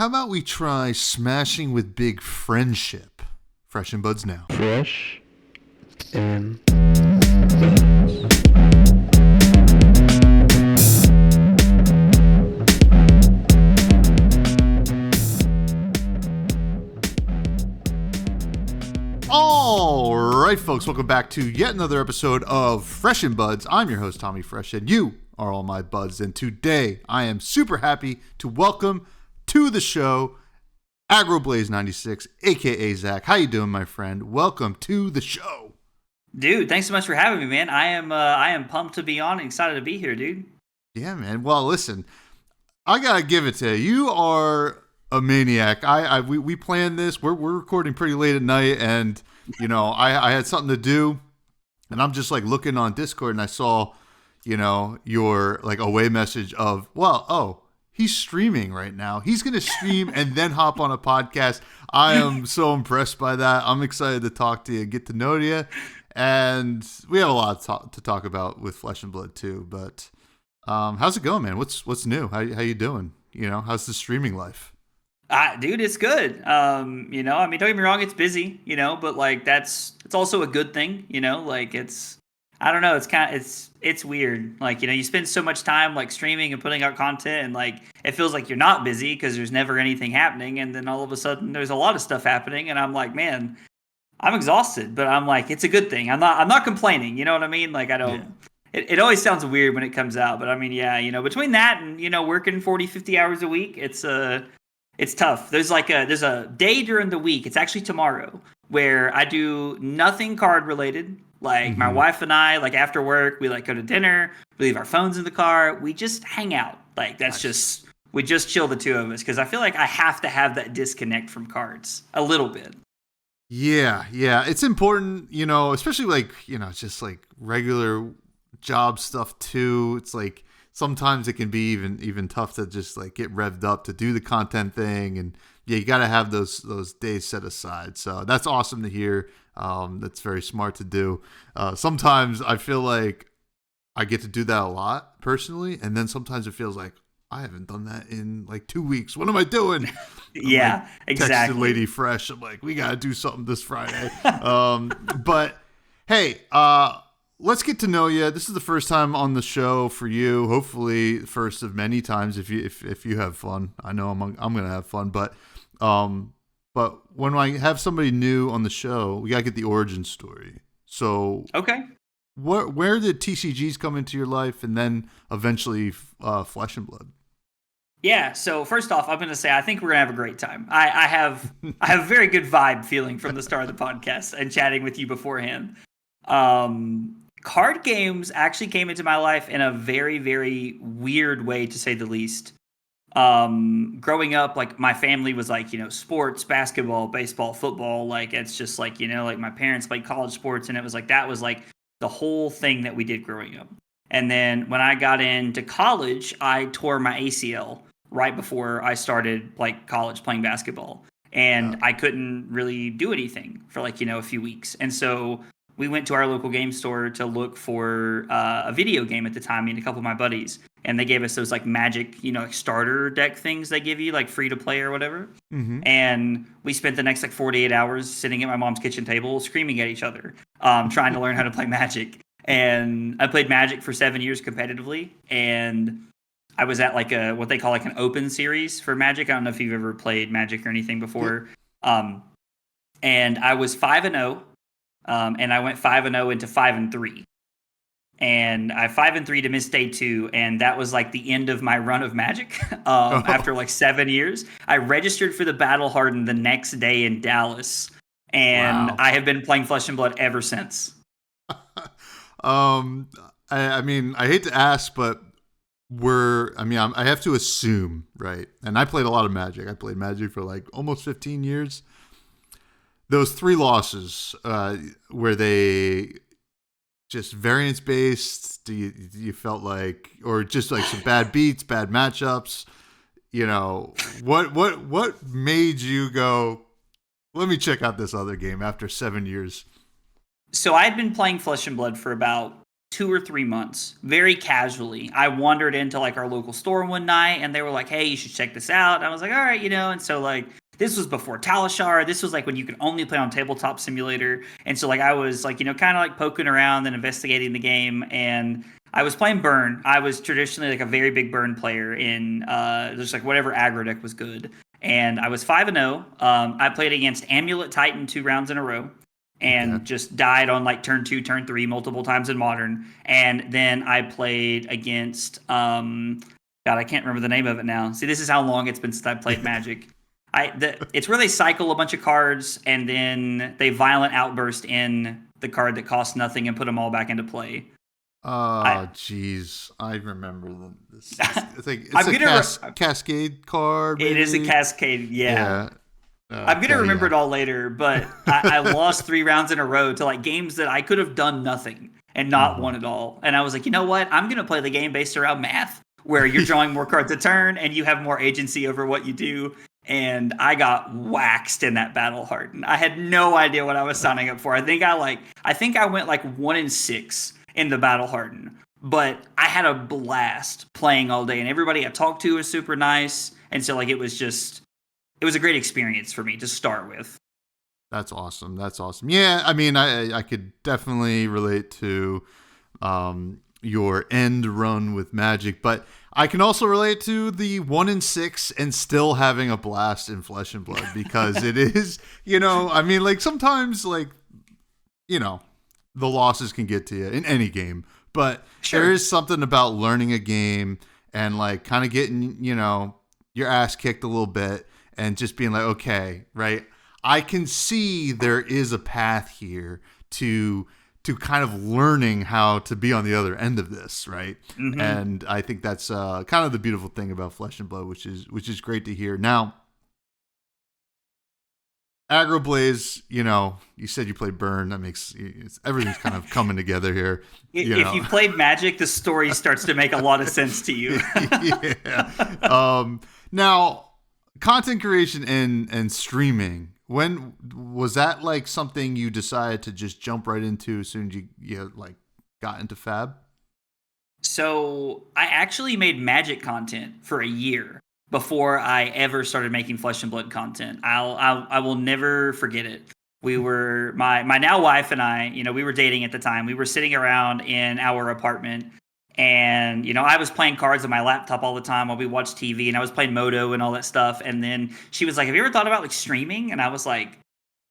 How about we try smashing with big friendship? Fresh and Buds now. Fresh and All right, folks, welcome back to yet another episode of Fresh and Buds. I'm your host, Tommy Fresh, and you are all my buds. And today, I am super happy to welcome to the show AggroBlaze96, aka Zack. How you doing, my friend? Welcome to the show. Dude, thanks so much for having me, man. I am pumped to be on and excited to be here, dude. Yeah, man. Well, listen, I gotta give it to you. You are a maniac. We planned this. We're recording pretty late at night, and you know, I had something to do, and I'm just like looking on Discord, and I saw, you know, your like away message of, he's streaming right now. He's gonna stream and then hop on a podcast. I am so impressed by that. I'm excited to talk to you, get to know you, and we have a lot to talk about with Flesh and Blood too. But how's it going, man? What's new? How you doing? You know, how's the streaming life? Dude, it's good. You know, I mean, don't get me wrong, it's busy, you know, but like it's also a good thing, you know, like I don't know, it's weird. Like, you know, you spend so much time like streaming and putting out content, and like it feels like you're not busy because there's never anything happening, and then all of a sudden there's a lot of stuff happening, and I'm like, man, I'm exhausted, but I'm like, it's a good thing. I'm not complaining, you know what I mean? Like I don't. Yeah. It always sounds weird when it comes out, but I mean, yeah, you know, between that and, you know, working 40, 50 hours a week, it's tough. There's a day during the week. It's actually tomorrow where I do nothing card related. Like my wife and I, like after work, we like go to dinner. We leave our phones in the car. We just hang out. Like we just chill, the two of us, because I feel like I have to have that disconnect from cards a little bit. Yeah, it's important, you know, especially like, you know, just like regular job stuff too. It's like sometimes it can be even tough to just like get revved up to do the content thing, and yeah, you got to have those days set aside. So that's awesome to hear. That's very smart to do. Sometimes I feel like I get to do that a lot personally, and then sometimes it feels like I haven't done that in like 2 weeks. What am I doing? Yeah, like, exactly. Texted Lady Fresh. I'm like, we got to do something this Friday. But hey, let's get to know you. This is the first time on the show for you. Hopefully, first of many times if you have fun. I know I'm gonna have fun, but when I have somebody new on the show, we gotta get the origin story. So okay, where did TCGs come into your life, and then eventually Flesh and Blood? Yeah, so first off, I'm going to say I think we're going to have a great time. I have a very good vibe feeling from the start of the podcast and chatting with you beforehand. Card games actually came into my life in a very, very weird way, to say the least. Growing up, like my family was like, you know, sports, basketball, baseball, football. Like it's just like, you know, like my parents played college sports, and it was like that was like the whole thing that we did growing up. And then when I got into college, I tore my ACL right before I started like college playing basketball, and I couldn't really do anything for like, you know, a few weeks. And so we went to our local game store to look for a video game at the time, me and a couple of my buddies. And they gave us those like Magic, you know, like starter deck things they give you, like free to play or whatever. Mm-hmm. And we spent the next like 48 hours sitting at my mom's kitchen table screaming at each other, trying to learn how to play Magic. And I played Magic for 7 years competitively. And I was at like what they call like an open series for Magic. I don't know if you've ever played Magic or anything before. And I was 5-0. And I went 5-0 into 5-3, and I 5-3 to miss day 2, and that was like the end of my run of Magic. After like 7 years, I registered for the Battle Hardened the next day in Dallas, and wow. I have been playing Flesh and Blood ever since. I mean, I hate to ask, but I have to assume, right? And I played a lot of Magic. I played Magic for like almost 15 years. Those 3 losses, were they just variance based? Do you felt like, or just like some bad beats, bad matchups? You know, what made you go, let me check out this other game after 7 years? So I had been playing Flesh and Blood for about 2 or 3 months, very casually. I wandered into like our local store one night and they were like, hey, you should check this out. And I was like, all right, and so like this was before Talishar. This was like when you could only play on Tabletop Simulator. And so like I was like, kind of like poking around and investigating the game, and I was playing Burn. I was traditionally like a very big Burn player in just like whatever aggro deck was good. And I was 5-0. I played against Amulet Titan 2 rounds in a row and just died on like turn 2, turn 3 multiple times in Modern. And then I played against God, I can't remember the name of it now. See, this is how long it's been since I played Magic. It's where they cycle a bunch of cards and then they violent outburst in the card that costs nothing and put them all back into play. Oh, jeez. I remember this. It's a Cascade card. Maybe? It is a Cascade, yeah. I'm going to remember it all later, but I lost 3 rounds in a row to like games that I could have done nothing and not won at all. And I was like, you know what? I'm going to play the game based around math, where you're drawing more cards a turn and you have more agency over what you do. And I got waxed in that battle hardened. I had no idea what I was signing up for. I think I went like 1-6 in the battle hardened, but I had a blast playing all day, and everybody I talked to was super nice. And so like it was a great experience for me to start with. That's awesome. Yeah, I mean, I could definitely relate to your end run with Magic, but I can also relate to the 1-6 and still having a blast in Flesh and Blood, because it is, I mean, like sometimes like, the losses can get to you in any game, but there is something about learning a game and like kind of getting, your ass kicked a little bit and just being like, okay, right, I can see there is a path here to kind of learning how to be on the other end of this, right? Mm-hmm. And I think that's kind of the beautiful thing about Flesh and Blood, which is great to hear. Now, AggroBlaze, you said you played Burn. That makes everything's kind of coming together here. If you've played Magic, the story starts to make a lot of sense to you. Yeah. Now, content creation and streaming. When was that like something you decided to just jump right into as soon as you like got into Fab? So I actually made Magic content for a year before I ever started making Flesh and Blood content. I will never forget it. We were my now wife and I, we were dating at the time. We were sitting around in our apartment, and I was playing cards on my laptop all the time while we watched TV, and I was playing Moto and all that stuff. And then she was like, "Have you ever thought about like streaming?" And I was like,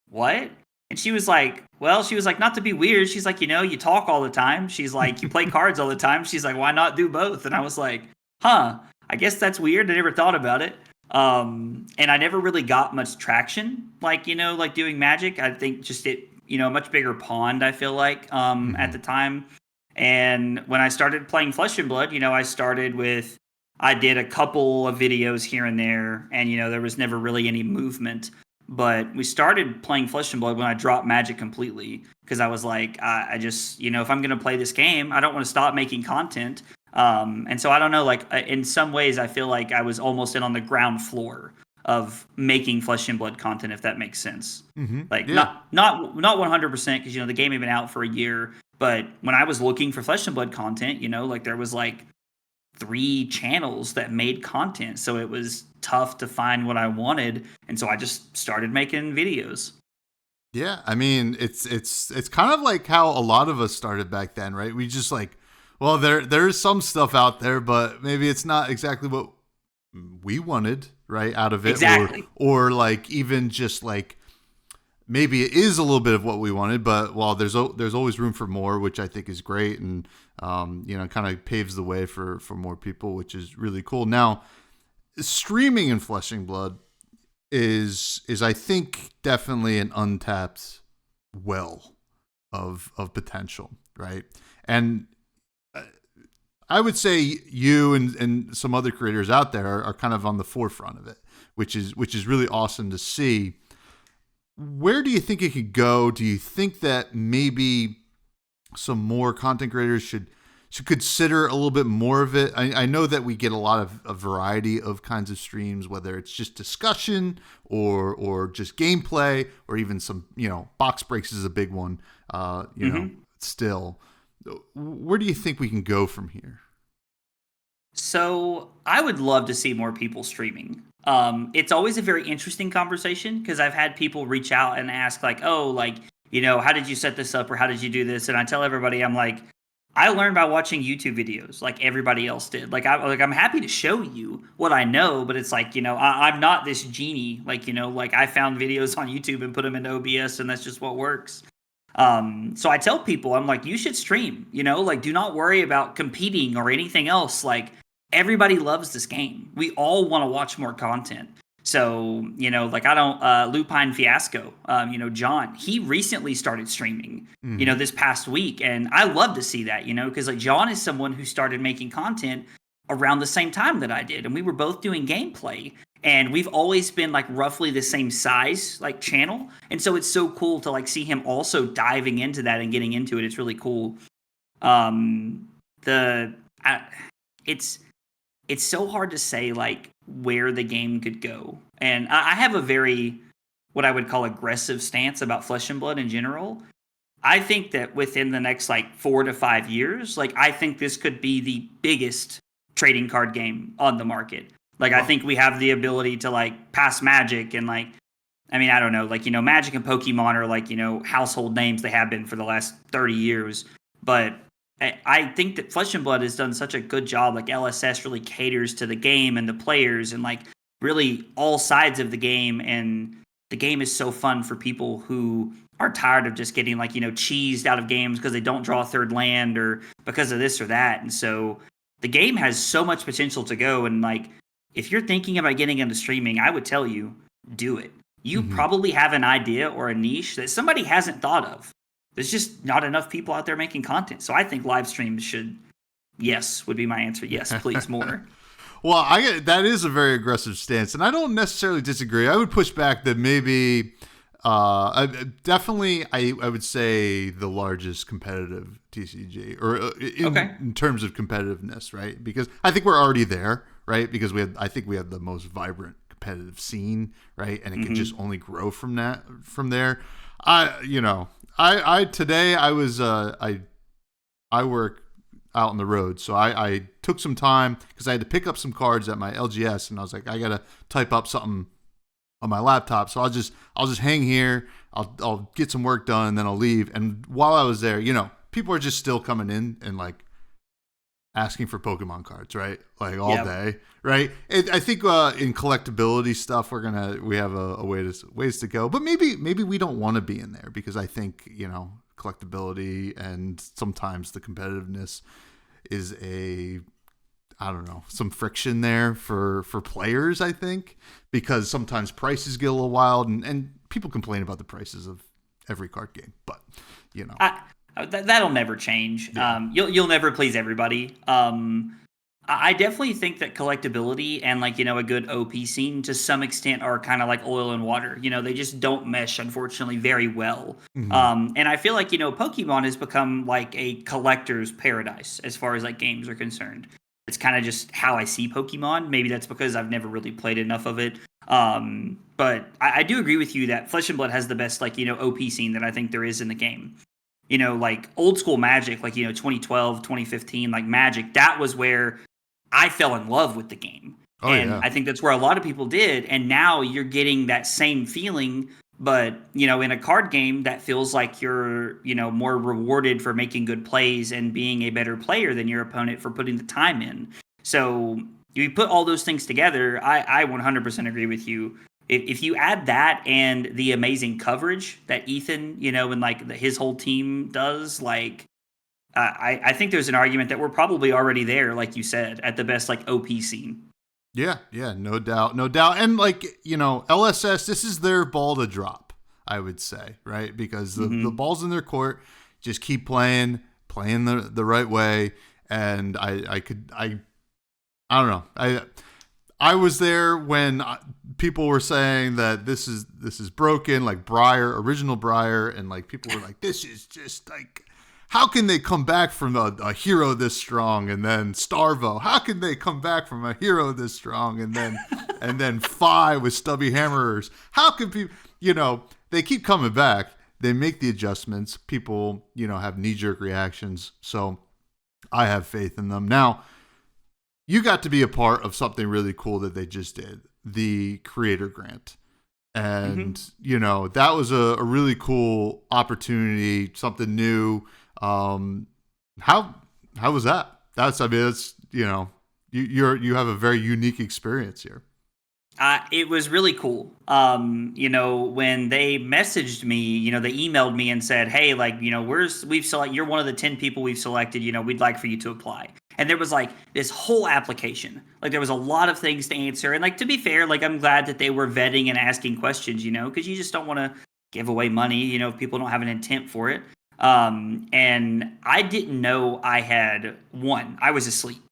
"What?" And she was like, "Not to be weird." She's like, "You talk all the time." She's like, "You play cards all the time." She's like, "Why not do both?" And I was like, "Huh, I guess that's weird. I never thought about it." And I never really got much traction, like doing Magic. I think just a much bigger pond, I feel like, at the time. And when I started playing Flesh and Blood, I did a couple of videos here and there, and there was never really any movement. But we started playing Flesh and Blood when I dropped Magic completely, because I was like, I just, if I'm going to play this game, I don't want to stop making content. And so I don't know, like in some ways I feel like I was almost in on the ground floor of making Flesh and Blood content, if that makes sense. Mm-hmm. Like not 100%, because the game had been out for a year, but when I was looking for Flesh and Blood content, like there was like 3 channels that made content, so it was tough to find what I wanted, and so I just started making videos. Yeah, I mean, it's kind of like how a lot of us started back then, right? We just like, well, there's some stuff out there, but maybe it's not exactly what we wanted, right, out of it. Exactly. Or like even just like maybe it is a little bit of what we wanted, but there's always room for more, which I think is great, and kind of paves the way for more people, which is really cool. Now, streaming in Flesh and Blood is I think definitely an untapped well of potential, right? And I would say you and some other creators out there are kind of on the forefront of it, which is really awesome to see. Where do you think it could go? Do you think that maybe some more content creators should consider a little bit more of it? I know that we get a variety of kinds of streams, whether it's just discussion or just gameplay, or even some, box breaks is a big one, still. where do you think we can go from here? So I would love to see more people streaming. It's always a very interesting conversation because I've had people reach out and ask like, oh, like, how did you set this up or how did you do this? And I tell everybody, I'm like, I learned by watching YouTube videos like everybody else did. I'm happy to show you what I know, but it's like, I'm not this genie. Like, like I found videos on YouTube and put them into OBS and that's just what works. So I tell people, I'm like, you should stream, like do not worry about competing or anything else. Like everybody loves this game. We all want to watch more content. So, like I don't, Lupine Fiasco, John, he recently started streaming, this past week. And I love to see that, because like John is someone who started making content around the same time that I did. And we were both doing gameplay and we've always been like roughly the same size, like channel. And so it's so cool to like see him also diving into that and getting into it. It's really cool. It's so hard to say like where the game could go. And I have a very, what I would call aggressive stance about Flesh and Blood in general. I think that within the next like 4 to 5 years, like I think this could be the biggest trading card game on the market. Like I think we have the ability to like pass Magic and like, I mean, I don't know, like, Magic and Pokemon are like, household names. They have been for the last 30 years. But I think that Flesh and Blood has done such a good job. Like LSS really caters to the game and the players and like really all sides of the game. And the game is so fun for people who are tired of just getting like, cheesed out of games because they don't draw a third land or because of this or that. And so the game has so much potential to go. And like, if you're thinking about getting into streaming, I would tell you, do it. You probably have an idea or a niche that somebody hasn't thought of. There's just not enough people out there making content. So I think live streams should, yes, would be my answer. Yes, please, more. Well, that is a very aggressive stance, and I don't necessarily disagree. I would push back that maybe, definitely, I would say the largest competitive TCG, or in terms of competitiveness, right? Because I think we're already there, right? Because I think we have the most vibrant competitive scene, right? And it can just only grow from there. Today I work out on the road, so I took some time because I had to pick up some cards at my LGS, and I was like, I gotta type up something on my laptop, so I'll just hang here. I'll get some work done, and then I'll leave. And while I was there, people are just still coming in and like asking for Pokemon cards, right? Like all day, right? I think in collectability stuff, we have a ways to go, but maybe we don't want to be in there because I think collectability and sometimes the competitiveness is some friction there for players. I think because sometimes prices get a little wild and people complain about the prices of every card game, but that'll never change. Yeah. You'll never please everybody. I definitely think that collectability and like, a good OP scene to some extent are kind of like oil and water. They just don't mesh, unfortunately, very well. And I feel like, Pokemon has become like a collector's paradise as far as like games are concerned. It's kind of just how I see Pokemon. Maybe that's because I've never really played enough of it. But I do agree with you that Flesh and Blood has the best like, OP scene that I think there is in the game. Like old school Magic, like, 2012, 2015, like Magic, that was where I fell in love with the game. I think that's where a lot of people did. And now you're getting that same feeling, but, in a card game that feels like you're, more rewarded for making good plays and being a better player than your opponent for putting the time in. So you put all those things together, I 100% agree with you. If you add that and the amazing coverage that Ethan, and like his whole team does, like, I think there's an argument that we're probably already there, like you said, at the best like OP scene. Yeah, no doubt. And like, LSS, this is their ball to drop, I would say, right? Because the ball's in their court, just keep playing the right way. And I don't know. I was there when people were saying that this is broken, like original Briar, and like people were like, this is just like, how can they come back from a hero this strong? And then Starvo, how can they come back from a hero this strong? And then Fi with stubby hammerers, how can people, they keep coming back. they make the adjustments. People, have knee-jerk reactions. So I have faith in them. Now, you got to be a part of something really cool that they just did, the creator grant. And, that was a really cool opportunity, something new. How was that? That's, you have a very unique experience here. It was really cool. When they messaged me, they emailed me and said, "Hey, you're one of the 10 people we've selected. We'd like for you to apply." And there was this whole application. There was a lot of things to answer. And to be fair, I'm glad that they were vetting and asking questions, because you just don't want to give away money, if people don't have an intent for it. And I didn't know I had won. I was asleep.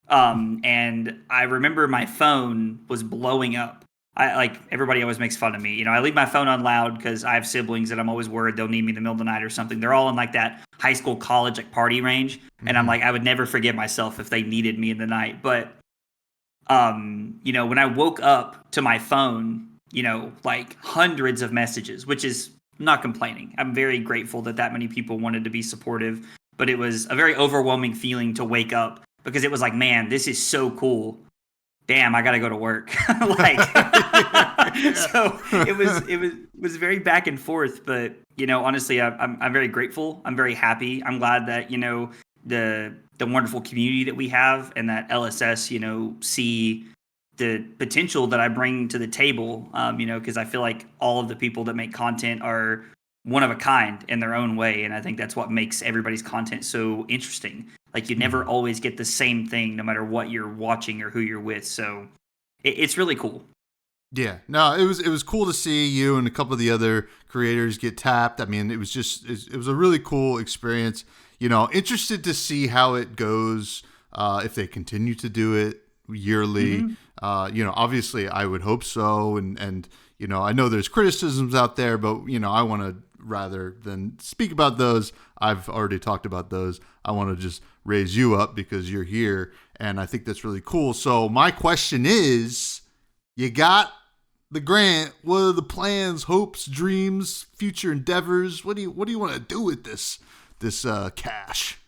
And I remember my phone was blowing up. Everybody always makes fun of me. I leave my phone on loud because I have siblings and I'm always worried they'll need me in the middle of the night or something. They're all in that high school, college, party range. And I'm I would never forgive myself if they needed me in the night. But, when I woke up to my phone, hundreds of messages, which is I'm not complaining. I'm very grateful that many people wanted to be supportive, but it was a very overwhelming feeling to wake up because it was man, this is so cool. Damn, I got to go to work. So it was very back and forth, but honestly, I'm very grateful. I'm very happy. I'm glad that, the wonderful community that we have and that LSS, see the potential that I bring to the table, because I feel like all of the people that make content are one of a kind in their own way. And I think that's what makes everybody's content so interesting. You never always get the same thing, no matter what you're watching or who you're with. So it's really cool. Yeah, no, it was cool to see you and a couple of the other creators get tapped. I mean, it was a really cool experience. Interested to see how it goes if they continue to do it yearly. Mm-hmm. Obviously I would hope so. And I know there's criticisms out there, but, I want to, rather than speak about those, I've already talked about those. I want to just raise you up because you're here. And I think that's really cool. So my question is, you got the grant. What are the plans, hopes, dreams, future endeavors? What do you want to do with this cash?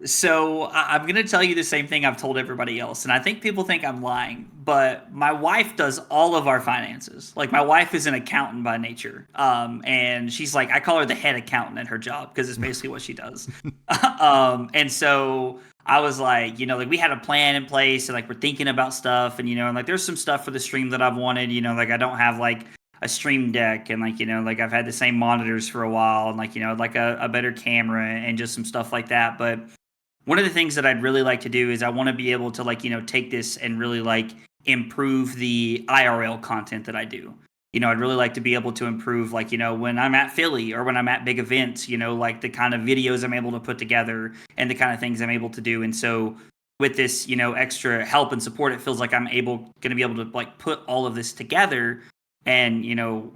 So I'm going to tell you the same thing I've told everybody else. And I think people think I'm lying, but my wife does all of our finances. My wife is an accountant by nature. And she's I call her the head accountant at her job because it's basically what she does. And so I was we had a plan in place and we're thinking about stuff and, there's some stuff for the stream that I've wanted, I don't have a stream deck and I've had the same monitors for a while and a better camera and just some stuff like that. But one of the things that I'd really like to do is I want to be able to take this and really improve the IRL content that I do. I'd really like to be able to improve when I'm at Philly or when I'm at big events, the kind of videos I'm able to put together and the kind of things I'm able to do. And so with this, extra help and support, it feels like I'm going to be able to put all of this together and,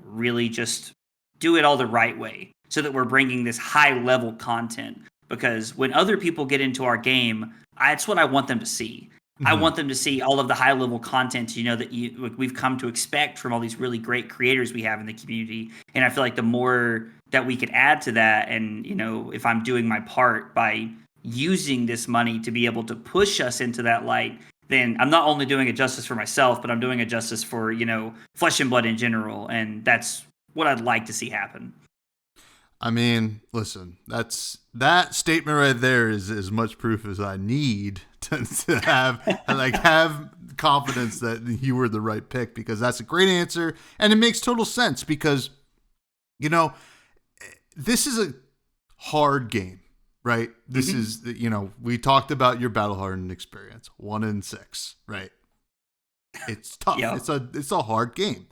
really just do it all the right way so that we're bringing this high level content. Because when other people get into our game, that's what I want them to see. Mm-hmm. I want them to see all of the high level content, that we've come to expect from all these really great creators we have in the community. And I feel like the more that we could add to that, and if I'm doing my part by using this money to be able to push us into that light, then I'm not only doing a justice for myself, but I'm doing a justice for flesh and blood in general. And that's what I'd like to see happen. I mean, listen, that statement right there is as much proof as I need to have confidence that you were the right pick, because that's a great answer. And it makes total sense because, this is a hard game, right? This is, we talked about your battle hardened experience, 1 in 6, right? It's tough. Yep. It's a hard game.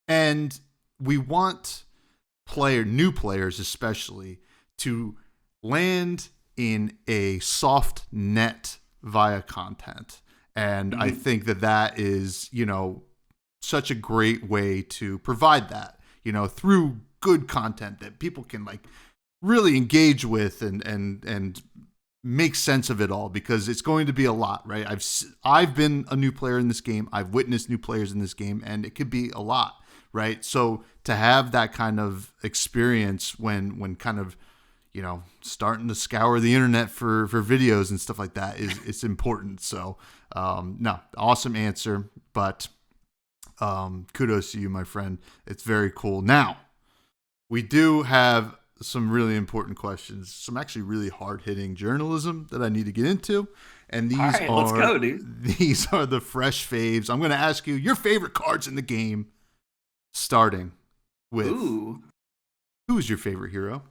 And we want new players especially to land in a soft net via content. And I think that is, such a great way to provide that, through good content that people can really engage with and make sense of it all, because it's going to be a lot, right? I've been a new player in this game. I've witnessed new players in this game, and it could be a lot, right? So to have that kind of experience when kind of, starting to scour the internet for videos and stuff like that it's important. So no, awesome answer, but kudos to you, my friend. It's very cool. Now, we do have some really important questions, some actually really hard-hitting journalism that I need to get into. And these let's go, dude. These are the fresh faves. I'm going to ask you your favorite cards in the game, starting with who's your favorite hero?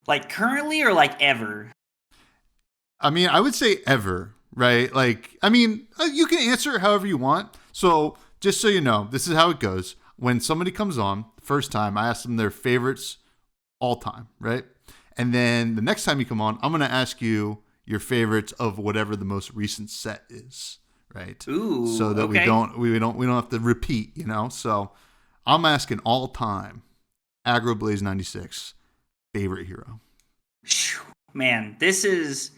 Like currently or like ever? I mean, I would say ever, right? Like, I mean, you can answer it however you want. So just so you know, this is how it goes. When somebody comes on first time, I ask them their favorites all time, right? And then the next time you come on, I'm going to ask you your favorites of whatever the most recent set is, right? Ooh, so that okay. we don't have to repeat, So I'm asking all time AggroBlaze96 favorite hero. Man, this is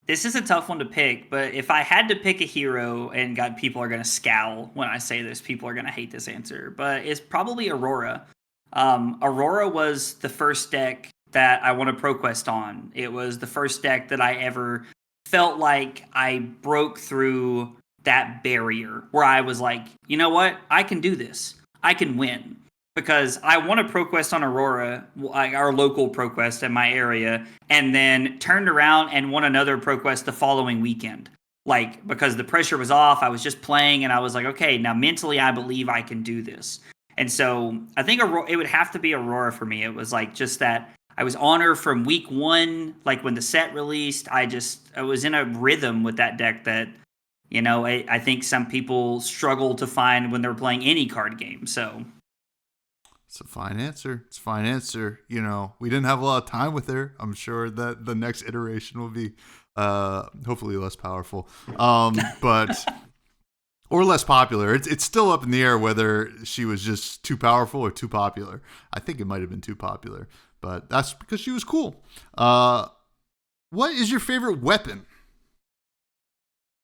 a tough one to pick, but if I had to pick a hero, and God, people are going to scowl when I say this, people are going to hate this answer, but it's probably Aurora. Aurora was the first deck that I won a ProQuest on. It was the first deck that I ever felt like I broke through that barrier where I was like, you know what? I can do this. I can win. Because I won a ProQuest on Aurora, our local ProQuest in my area, and then turned around and won another ProQuest the following weekend. Like, because the pressure was off, I was just playing, and I was like, okay, now mentally I believe I can do this. And so I think it would have to be Aurora for me. It was like just that I was on her from week one, like when the set released. I was in a rhythm with that deck that, I think some people struggle to find when they're playing any card game. So it's a fine answer. It's a fine answer. We didn't have a lot of time with her. I'm sure that the next iteration will be hopefully less powerful, but or less popular. It's still up in the air whether she was just too powerful or too popular. I think it might have been too popular, but that's because she was cool. What is your favorite weapon?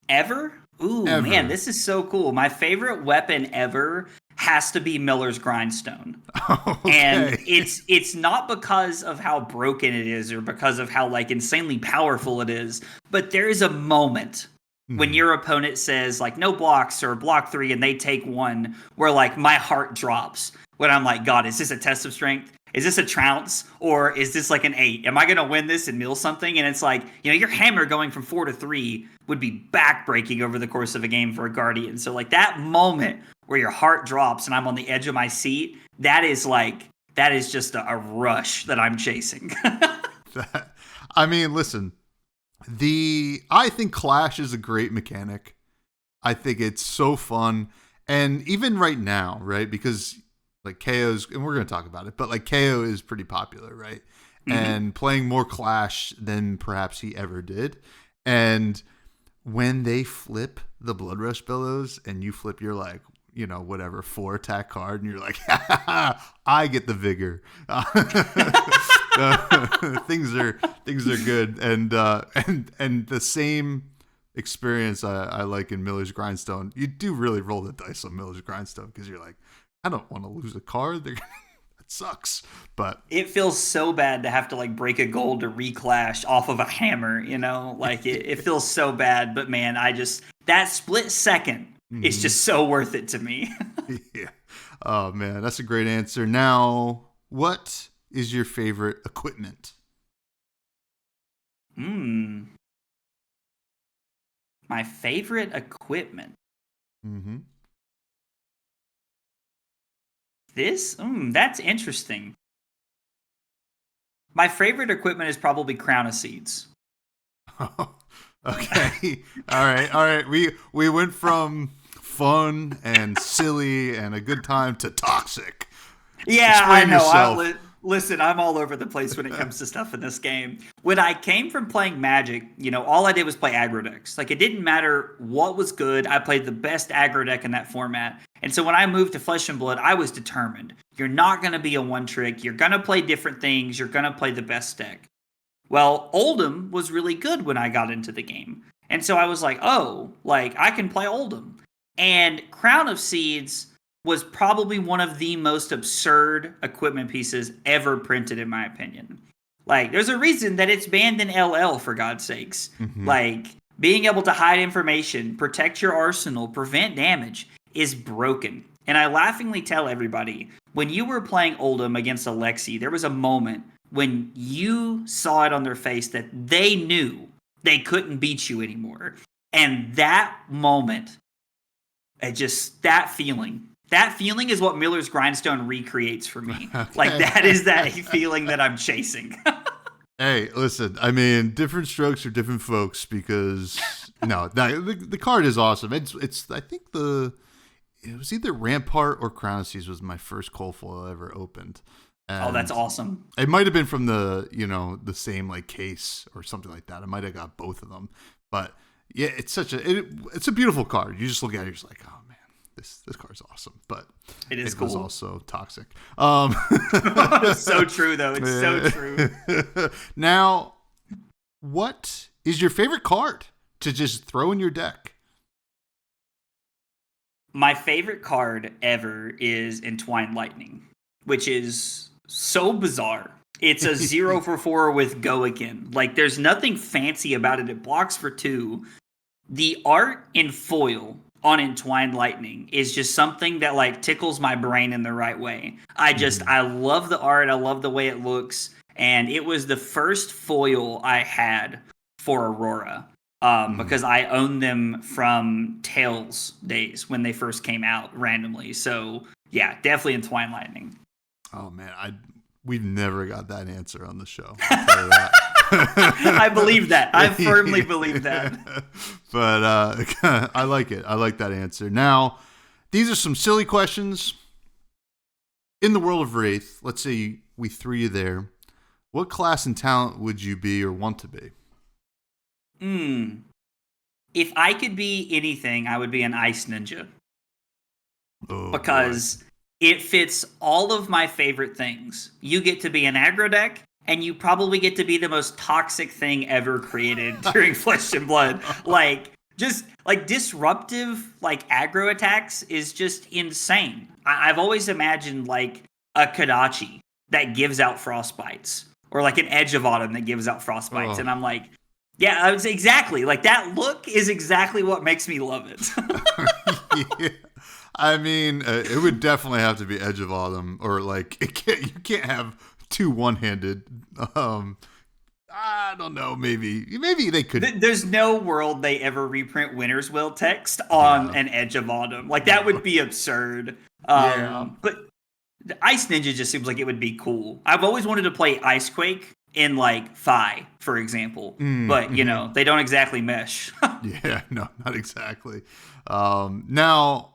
Ever? Ooh, Ever. Man, this is so cool. My favorite weapon ever has to be Miller's Grindstone. Okay. And it's not because of how broken it is or because of how like insanely powerful it is, but there is a moment when your opponent says like no blocks or block 3 and they take 1 where like my heart drops when I'm like, God, is this a test of strength? Is this a trounce or is this like an 8? Am I going to win this and mill something? And it's like, your hammer going from 4 to 3 would be backbreaking over the course of a game for a Guardian. So like that moment where your heart drops and I'm on the edge of my seat, that is just a rush that I'm chasing. I mean, listen, I think Clash is a great mechanic. I think it's so fun. And even right now, right? Because like KO's, and we're going to talk about it, but like KO is pretty popular, right? Mm-hmm. And playing more Clash than perhaps he ever did. And when they flip the Blood Rush Billows and you flip your like, whatever 4 attack card, and you're like, I get the vigor. Things are good, and the same experience I like in Miller's Grindstone. You do really roll the dice on Miller's Grindstone because you're like, I don't want to lose a card. That sucks. But it feels so bad to have to like break a gold to reclash off of a hammer. Like it feels so bad. But man, that split second. It's just so worth it to me. Yeah. Oh, man. That's a great answer. Now, what is your favorite equipment? My favorite equipment? Mm-hmm. That's interesting. My favorite equipment is probably Crown of Seeds. Okay. All right. We went from fun and silly and a good time to toxic. Yeah, Explain I know. yourself. Listen, I'm all over the place when it comes to stuff in this game. When I came from playing Magic, all I did was play aggro decks. Like, it didn't matter what was good. I played the best aggro deck in that format. And so when I moved to Flesh and Blood, I was determined. You're not going to be a one-trick. You're going to play different things. You're going to play the best deck. Well, Oldham was really good when I got into the game. And so I was like, oh, like I can play Oldham. And Crown of Seeds was probably one of the most absurd equipment pieces ever printed, in my opinion. Like, there's a reason that it's banned in LL, for God's sakes. Like, being able to hide information, protect your arsenal, prevent damage is broken. And I laughingly tell everybody, when you were playing Oldham against Alexi, there was a moment when you saw it on their face that they knew they couldn't beat you anymore. And that moment, that feeling is what Miller's Grindstone recreates for me. Okay. Like, that is that feeling that I'm chasing. Hey, listen, I mean, different strokes for different folks because the card is awesome. It's I think it was either Rampart or Crown of Seas was my first cold foil I ever opened. And that's awesome. It might have been from the same like case or something like that. I might have got both of them, but yeah, it's a beautiful card. You just look at it, you're just like, oh man, this card's awesome. But it is was cool. also toxic. So true though. It's so true. Now, what is your favorite card to just throw in your deck? My favorite card ever is Entwined Lightning, which is so bizarre. It's a 0 for 4 with Go Again. Like, there's nothing fancy about it. It blocks for 2. The art in foil on Entwined Lightning is just something that, like, tickles my brain in the right way. I love the art. I love the way it looks. And it was the first foil I had for Aurora. Because I owned them from Tails days when they first came out randomly. So, yeah, definitely Entwined Lightning. Oh, man, we've never got that answer on the show. I'll tell you that. I believe that. I firmly believe that. But I like it. I like that answer. Now, these are some silly questions. In the world of Wraith, let's say we threw you there. What class and talent would you be or want to be? If I could be anything, I would be an Ice Ninja. Oh, because it fits all of my favorite things. You get to be an aggro deck, and you probably get to be the most toxic thing ever created during Flesh and Blood. Like, just like disruptive, like aggro attacks is just insane. I've always imagined like a Kodachi that gives out frostbites, or like an Edge of Autumn that gives out frostbites. And I'm like, yeah, I would say exactly. Like, that look is exactly what makes me love it. Yeah. I mean, it would definitely have to be Edge of Autumn, or like you can't have two one-handed. I don't know. Maybe they could. There's no world they ever reprint Winter's Will text on an Edge of Autumn. Like, that would be absurd. But the Ice Ninja just seems like it would be cool. I've always wanted to play Icequake in like Phi, for example, but they don't exactly mesh. Yeah, no, not exactly. Now,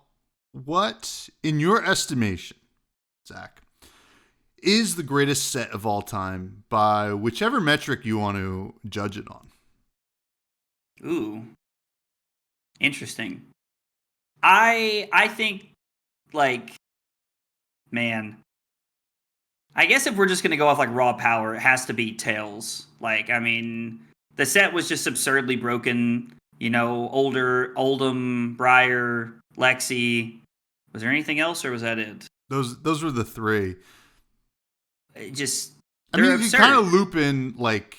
what, in your estimation, Zach, is the greatest set of all time by whichever metric you want to judge it on? Ooh, interesting. I think, like, man, I guess if we're just going to go off like raw power, it has to be Tails. Like, I mean, the set was just absurdly broken. Oldham, Briar, Lexi. Was there anything else, or was that it? Those were the three. It just, I mean, you kind of loop in like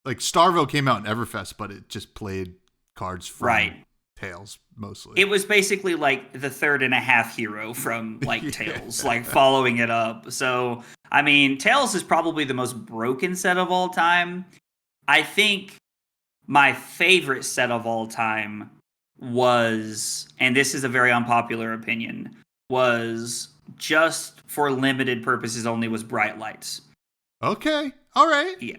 Starville came out in Everfest, but it just played cards from Tails mostly. It was basically like the third and a half hero from like Tails, like following it up. So, I mean, Tails is probably the most broken set of all time. I think my favorite set of all time was, and this is a very unpopular opinion, was just for limited purposes only, was Bright Lights. Okay. All right. Yeah.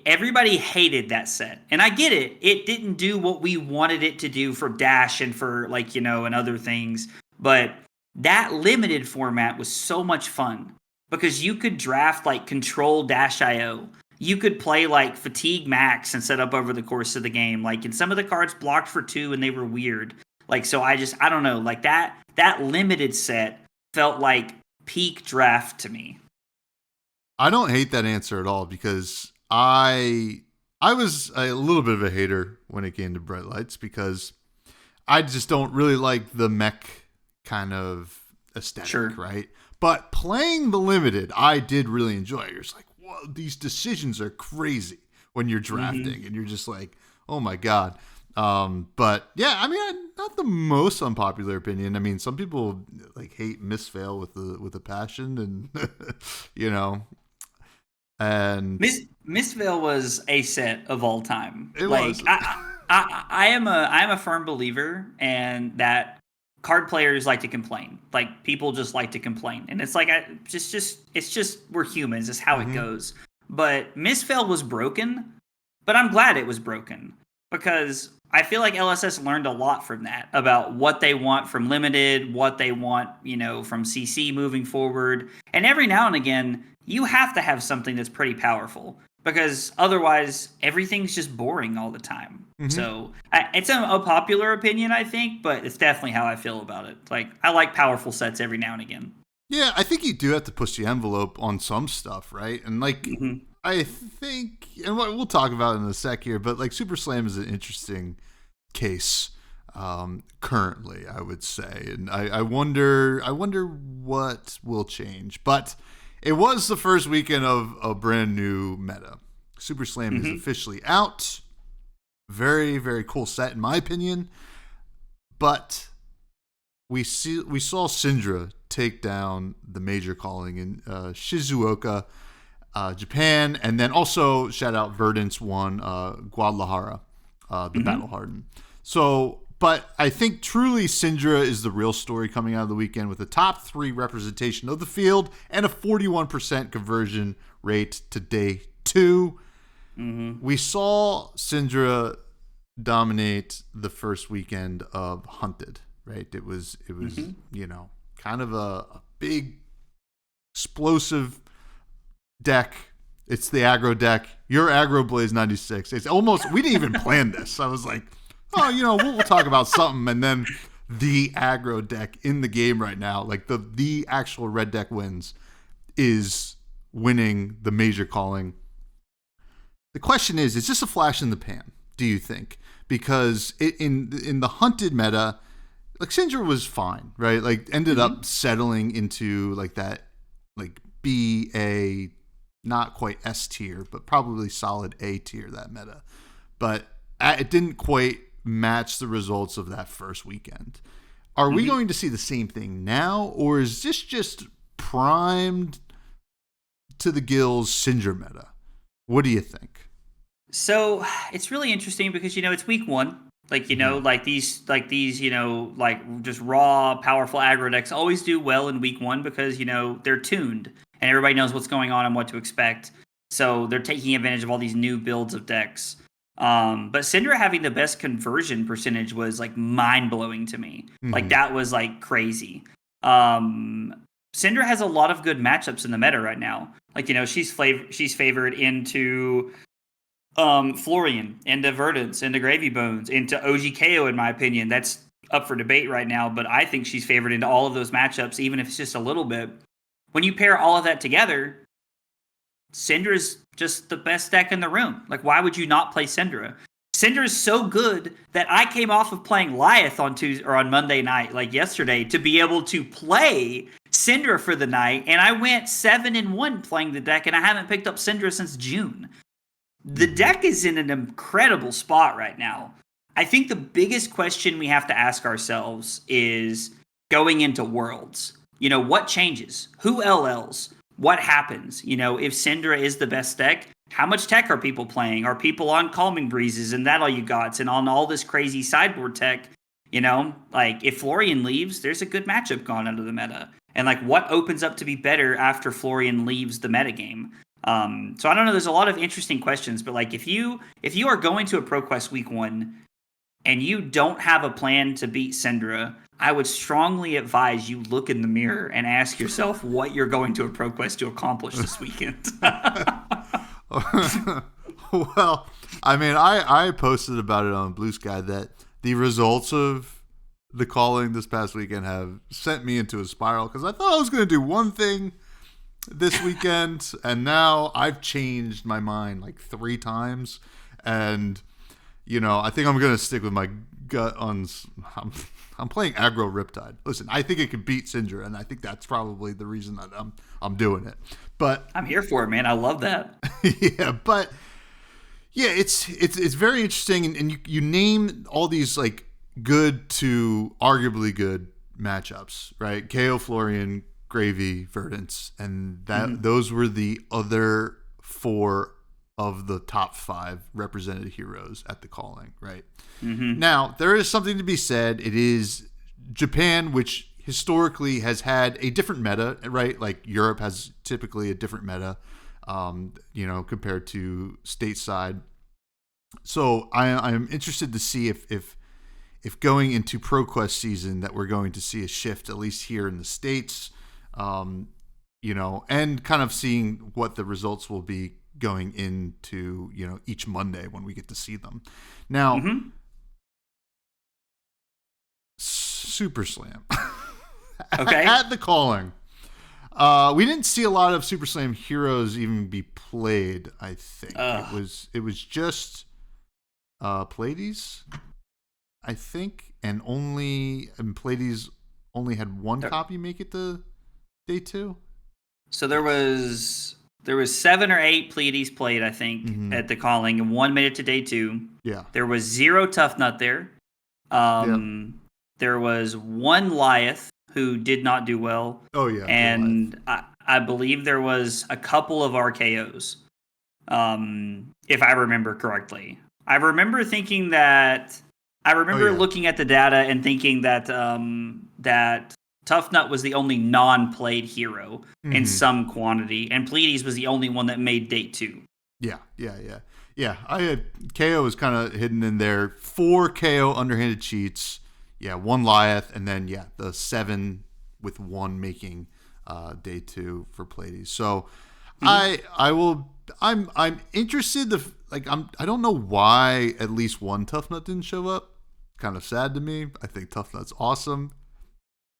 Everybody hated that set. And I get it. It didn't do what we wanted it to do for Dash and for and other things. But that limited format was so much fun because you could draft like Control Dash IO. You could play like Fatigue Max and set up over the course of the game. Like, and some of the cards blocked for 2 and they were weird. Like, so I don't know. Like that limited set felt like peak draft to me. I don't hate that answer at all because I was a little bit of a hater when it came to bright lights because I just don't really like the mech kind of aesthetic, right? But playing the limited, I did really enjoy. You're just like, whoa, these decisions are crazy when you're drafting, and you're just like, oh my god. But yeah, I mean, not the most unpopular opinion. I mean, some people like hate Mistveil with a passion, and you know, and Mistveil was a set of all time. It was. I am a firm believer and that card players like to complain. Like people just like to complain, and it's like it's just we're humans. It's how it goes. But Mistveil was broken, but I'm glad it was broken because I feel like LSS learned a lot from that about what they want from limited, what they want, from CC moving forward. And every now and again, you have to have something that's pretty powerful because otherwise everything's just boring all the time. So it's a popular opinion, I think, but it's definitely how I feel about it. Like I like powerful sets every now and again. Yeah, I think you do have to push the envelope on some stuff, right? And like, I think, and we'll talk about it in a sec here, but like Super Slam is an interesting case currently, I would say, and I wonder what will change. But it was the first weekend of a brand new meta. Super Slam is officially out. Very, very cool set in my opinion. But we saw Cindra take down the major calling in Shizuoka, Japan, and then also shout out Verdance won Guadalajara, the Battle Hardened. So, but I think truly Cindra is the real story coming out of the weekend with a top 3 representation of the field and a 41% conversion rate to day 2. We saw Cindra dominate the first weekend of Hunted, right? It was kind of a big explosive deck. It's the aggro deck. Your AggroBlaze96. It's almost, we didn't even plan this. I was like, oh, we'll talk about something. And then the aggro deck in the game right now, like the actual red deck wins, is winning the major calling. The question is this a flash in the pan, do you think? Because in the Hunted meta, like Cindra was fine, right? Like ended up settling into like that, like BA, not quite S tier, but probably solid A tier, that meta. But it didn't quite match the results of that first weekend. Are we going to see the same thing now, or is this just primed to the gills Cindra meta? What do you think? So it's really interesting because it's week 1. Like these just raw, powerful aggro decks always do well in week 1 because they're tuned and everybody knows what's going on and what to expect. So they're taking advantage of all these new builds of decks. But Cindra having the best conversion percentage was like mind blowing to me. Like that was like crazy. Cindra has a lot of good matchups in the meta right now. Like she's favored into Florian, into Verdance, into Gravy Bones, into OGKO, in my opinion. That's up for debate right now, but I think she's favored into all of those matchups, even if it's just a little bit. When you pair all of that together, Cindra is just the best deck in the room. Like, why would you not play Cindra? Cindra is so good that I came off of playing Lyeth on Tuesday or on Monday night, like yesterday, to be able to play Cindra for the night, and I went 7-1 playing the deck, and I haven't picked up Cindra since June. The deck is in an incredible spot right now. I think the biggest question we have to ask ourselves is going into Worlds. What changes? Who LLs? What happens? If Cindra is the best deck, how much tech are people playing? Are people on Calming Breezes and that all you got? And on all this crazy sideboard tech? Like if Florian leaves, there's a good matchup gone out of the meta. And like what opens up to be better after Florian leaves the metagame? So I don't know. There's a lot of interesting questions, but like if you are going to a ProQuest week 1 and you don't have a plan to beat Cindra, I would strongly advise you look in the mirror and ask yourself what you're going to a ProQuest to accomplish this weekend. Well, I mean, I posted about it on Blue Sky that the results of the calling this past weekend have sent me into a spiral because I thought I was going to do one thing this weekend, and now I've changed my mind like 3 times, and I think I'm gonna stick with my gut on. I'm playing Aggro Riptide. Listen, I think it could beat Cindra, and I think that's probably the reason that I'm doing it. But I'm here for it, man. I love that. It's very interesting, and you name all these like good to arguably good matchups, right? KO Florian, Gravy, Verdance, and those were the other 4 of the top 5 represented heroes at the calling, right? Now, there is something to be said. It is Japan, which historically has had a different meta, right? Like Europe has typically a different meta, compared to stateside. So I'm interested to see if going into ProQuest season that we're going to see a shift, at least here in the States, and kind of seeing what the results will be going into, each Monday when we get to see them. Now, Super Slam. Okay. At the calling. We didn't see a lot of Super Slam heroes even be played, I think. It was just Pleiades, I think, and Pleiades only had 1 copy make it to day 2. So there was 7 or 8 Pleiades played, I think, at the calling, and 1 made it to day 2. Yeah. There was 0 Tough Nut there. There was 1 Lyeth who did not do well. Oh yeah. And I believe there was a couple of RKOs, if I remember correctly. I remember thinking that looking at the data and thinking that that Tough Nut was the only non-played hero in some quantity, and Pleiades was the only one that made day 2. Yeah. I had KO was kind of hidden in there. 4 KO underhanded cheats. Yeah, 1 Lyeth, and then the 7 with 1 making day 2 for Pleiades. So I'm interested I don't know why at least 1 Tough Nut didn't show up. Kind of sad to me. I think Tough Nut's awesome.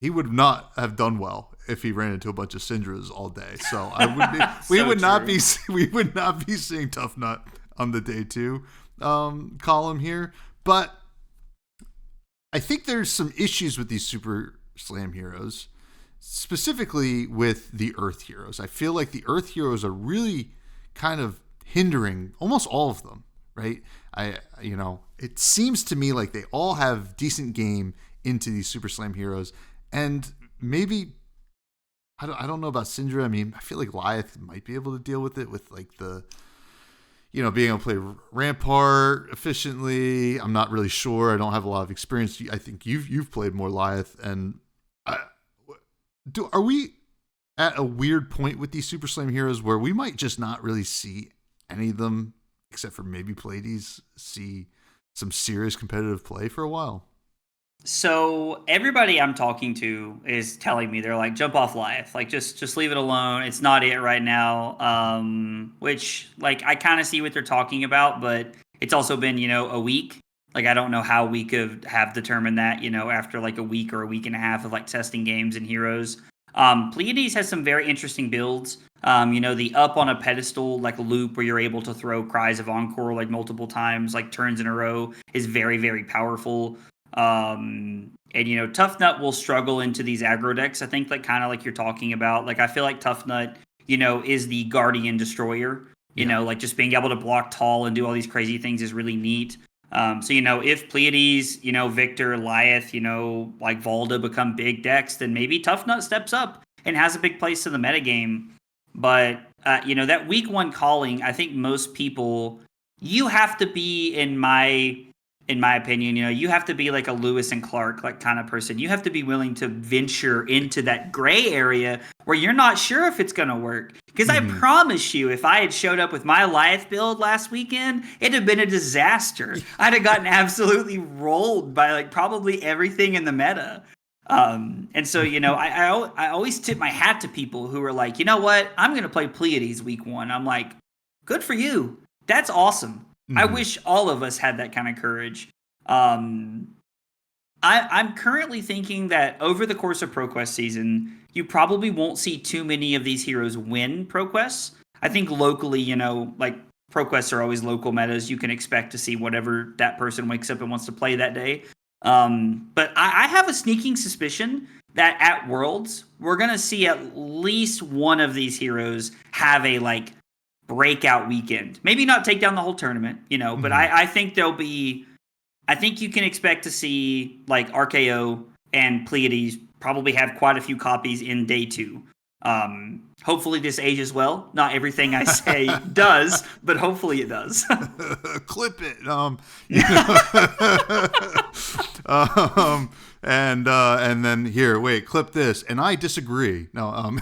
He would not have done well if he ran into a bunch of Cindras all day. So we would not be seeing Tough Nut on the day 2 column here. But I think there's some issues with these Super Slam heroes, specifically with the Earth heroes. I feel like the Earth heroes are really kind of hindering almost all of them, right? It seems to me like they all have decent game into these Super Slam heroes, and maybe I don't know about Cindra. I mean, I feel like Lyeth might be able to deal with it with like the being able to play Rampart efficiently. I'm not really sure. I don't have a lot of experience. I think you've played more Lyeth, and are we at a weird point with these Super Slam heroes where we might just not really see any of them, except for maybe Pleiades, see some serious competitive play for a while? So everybody I'm talking to is telling me, they're like, jump off Lyeth, like just leave it alone. It's not it right now. Which like I kind of see what they're talking about, but it's also been a week. Like I don't know how we could have determined that after like a week or a week and a half of like testing games and heroes. Pleiades has some very interesting builds. The up on a pedestal like loop where you're able to throw Cries of Encore like multiple times, like turns in a row, is very, very powerful. And Tough Nut will struggle into these aggro decks. I think like kind of like you're talking about. Like I feel like Tough Nut, is the Guardian Destroyer. Like just being able to block tall and do all these crazy things is really neat. So if Pleiades, Victor, Lyeth, like Valda become big decks, then maybe Tough Nut steps up and has a big place in the metagame. But that week 1 calling, I think most people, you have to be in my opinion, you have to be like a Lewis and Clark like kind of person. You have to be willing to venture into that gray area where you're not sure if it's going to work. Because I promise you, if I had showed up with my Lyeth build last weekend, it'd have been a disaster. I'd have gotten absolutely rolled by like probably everything in the meta. And so, I always tip my hat to people who are like, you know what? I'm going to play Pleiades week 1. I'm like, good for you. That's awesome. I wish all of us had that kind of courage. I'm currently thinking that over the course of ProQuest season, you probably won't see too many of these heroes win ProQuests. I think locally, like ProQuests are always local metas. You can expect to see whatever that person wakes up and wants to play that day. But I have a sneaking suspicion that at Worlds, we're going to see at least one of these heroes have a like breakout weekend. Maybe not take down the whole tournament, but I think there'll be. I think you can expect to see like RKO and Pleiades probably have quite a few copies in day 2. Hopefully this ages well. Not everything I say does, but hopefully it does. Clip it. And then here, wait, clip this. And I disagree. No,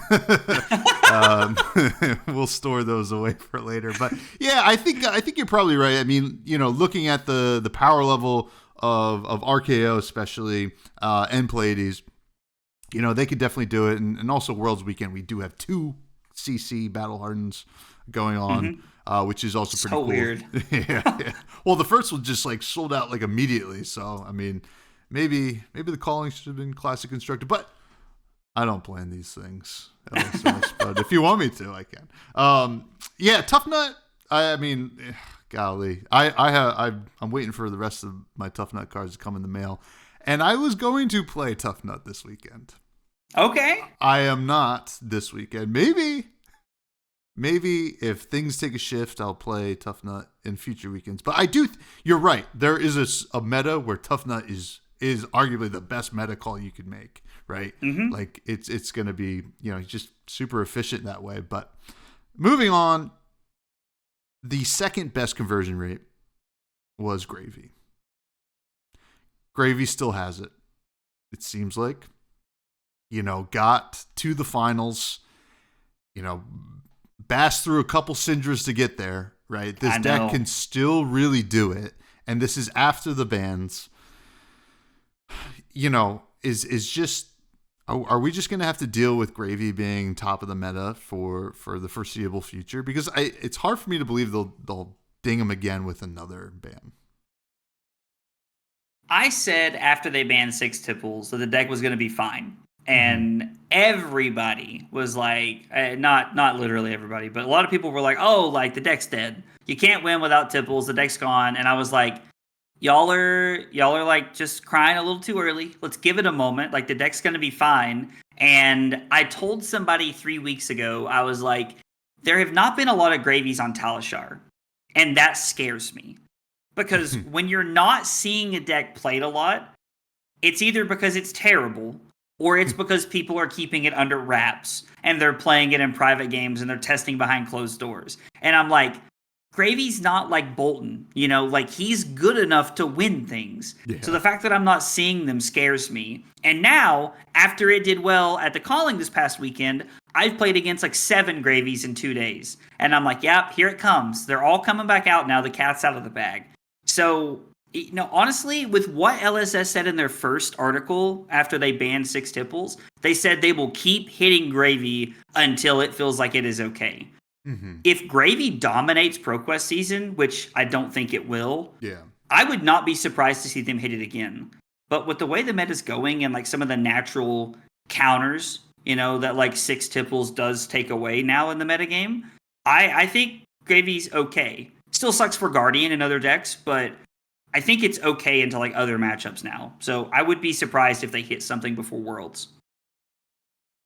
we'll store those away for later. But yeah, I think you're probably right. I mean, looking at the power level of RKO especially, and Pleiades, they could definitely do it. And also Worlds Weekend, we do have 2 CC Battle Hardens going on, which is also pretty cool. Weird. Yeah. Well, the first one just like sold out like immediately. So, I mean, maybe the calling should have been Classic Constructor, but I don't plan these things. But if you want me to, I can. Yeah, Tough Nut. I mean, golly, I'm waiting for the rest of my Tough Nut cards to come in the mail, and I was going to play Tough Nut this weekend. Okay. I am not this weekend. Maybe if things take a shift, I'll play Tough Nut in future weekends. But I do. You're right. There is a meta where Tough Nut is arguably the best meta call you could make, right? Like it's going to be, just super efficient that way. But moving on, the second best conversion rate was Gravy. Gravy still has it. It seems like, got to the finals, bashed through a couple Cindras to get there, right? This deck can still really do it. And this is after the bans. Is just, are we just going to have to deal with Gravy being top of the meta for the foreseeable future? Because it's hard for me to believe they'll ding him again with another ban. I said after they banned 6 Tipples that the deck was going to be fine. And everybody was like, not literally everybody, but a lot of people were like, oh, like the deck's dead. You can't win without Tipples. The deck's gone. And I was like, y'all are like just crying a little too early. Let's give it a moment. Like the deck's going to be fine. And I told somebody 3 weeks ago, I was like, there have not been a lot of Gravies on Talishar. And that scares me. Because when you're not seeing a deck played a lot, it's either because it's terrible or it's because people are keeping it under wraps and they're playing it in private games and they're testing behind closed doors. And I'm like, Gravy's not like Bolton, like he's good enough to win things. Yeah. So the fact that I'm not seeing them scares me. And now, after it did well at the calling this past weekend, I've played against like 7 Gravies in 2 days. And I'm like, yep, here it comes. They're all coming back out now. The cat's out of the bag. So, honestly, with what LSS said in their first article after they banned 6 Tipples, they said they will keep hitting Gravy until it feels like it is okay. If Gravy dominates ProQuest season, which I don't think it will, I would not be surprised to see them hit it again. But with the way the meta's going and like some of the natural counters, that like 6 Tipples does take away now in the metagame, I think Gravy's okay. Still sucks for Guardian and other decks, but I think it's okay into like other matchups now. So I would be surprised if they hit something before Worlds.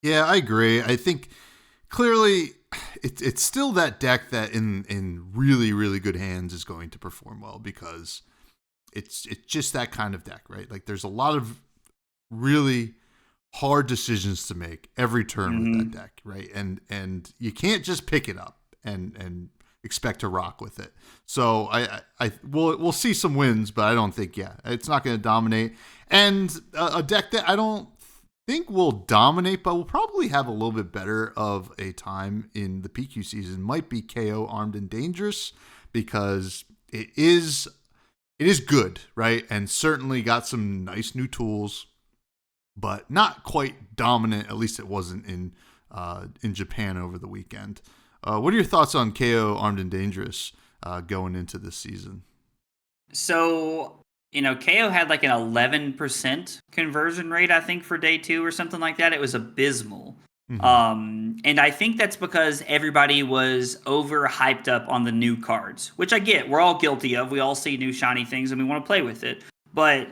Yeah, I agree. I think clearly it's still that deck that in really, really good hands is going to perform well because it's just that kind of deck, right? Like there's a lot of really hard decisions to make every turn with that deck, right? And you can't just pick it up and expect to rock with it. So we'll see some wins, but I don't think it's not going to dominate. And a deck that I don't think will dominate, but will probably have a little bit better of a time in the PQ season might be KO Armed and Dangerous, because it is good, right? And certainly got some nice new tools, but not quite dominant. At least it wasn't in Japan over the weekend. What are your thoughts on KO Armed and Dangerous going into this season? So KO had like an 11% conversion rate, I think, for day 2 or something like that. It was abysmal. And I think that's because everybody was over hyped up on the new cards, which I get. We're all guilty of. We all see new shiny things and we want to play with it. But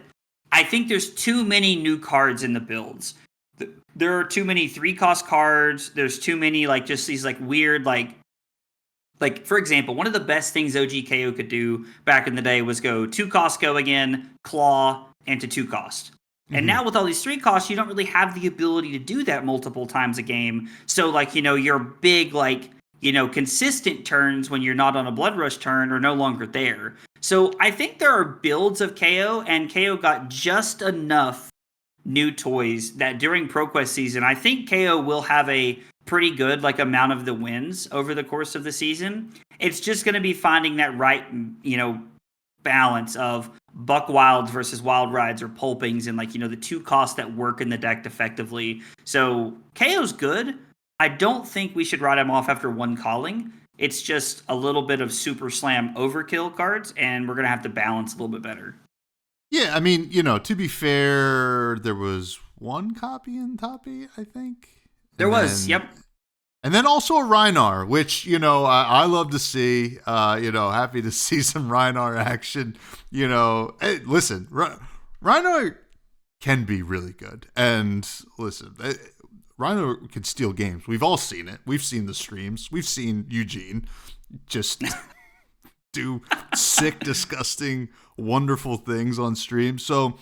I think there's too many new cards in the builds. There are too many 3-cost cards. There's too many just these weird for example, one of the best things OGKO could do back in the day was go 2-cost go again, claw, and to 2-cost. And now with all these 3 costs, you don't really have the ability to do that multiple times a game. So your big consistent turns when you're not on a Blood Rush turn are no longer there. So I think there are builds of KO, and KO got just enough new toys that during ProQuest season, I think KO will have a pretty good amount of the wins over the course of the season. It's just going to be finding that right, balance of Buck Wilds versus Wild Rides or Pulpings and the 2 costs that work in the deck effectively. So KO's good. I don't think we should write him off after 1 calling. It's just a little bit of super slam overkill cards, and we're going to have to balance a little bit better. Yeah, I mean, to be fair, there was 1 copy in Toppy, I think. Yep. And then also a Rhinar, which, I love to see. Happy to see some Rhinar action. Hey, listen, Rhinar can be really good. And listen, Rhinar can steal games. We've all seen it. We've seen the streams. We've seen Eugene just do sick, disgusting, wonderful things on stream. So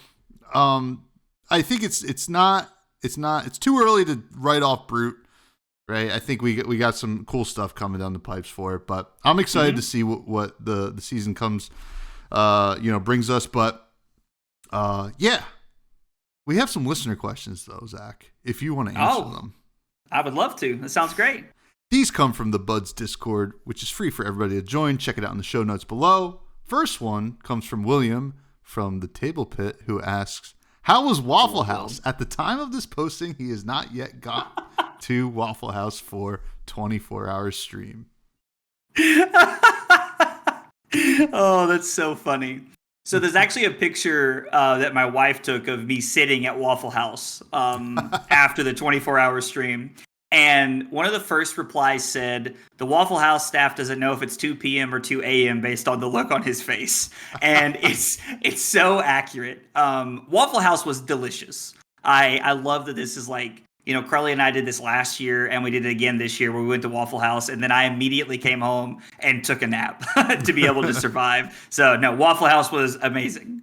I think it's too early to write off Brute. Right, I think we got some cool stuff coming down the pipes for it, but I'm excited to see what the season comes, brings us. But yeah, we have some listener questions though, Zach. If you want to answer them, I would love to. That sounds great. These come from the Buds Discord, which is free for everybody to join. Check it out in the show notes below. First one comes from William from the Table Pit, who asks, "How was Waffle House at the time of this posting? He has not yet got to Waffle House for 24-hour stream." Oh, that's so funny. So there's actually a picture that my wife took of me sitting at Waffle House after the 24-hour stream. And one of the first replies said, "The Waffle House staff doesn't know if it's 2 p.m. or 2 a.m. based on the look on his face." And it's so accurate. Waffle House was delicious. I love that this is Carly and I did this last year, and we did it again this year where we went to Waffle House, and then I immediately came home and took a nap to be able to survive. So, no, Waffle House was amazing.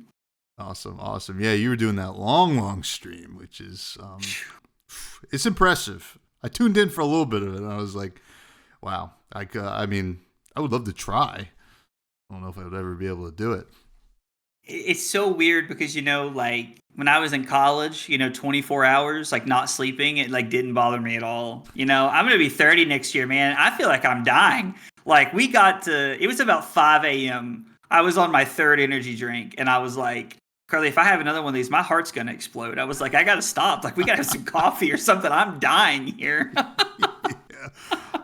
Awesome. Yeah, you were doing that long stream, which is it's impressive. I tuned in for a little bit of it, and I was like, wow. I mean, I would love to try. I don't know if I would ever be able to do it. It's so weird because, when I was in college, 24 hours, not sleeping, it didn't bother me at all. I'm going to be 30 next year, man. I feel like I'm dying. It was about 5 a.m. I was on my 3rd energy drink, and I was like, Carly, if I have another one of these, my heart's going to explode. I was like, I got to stop. We got to have some coffee or something. I'm dying here. Yeah.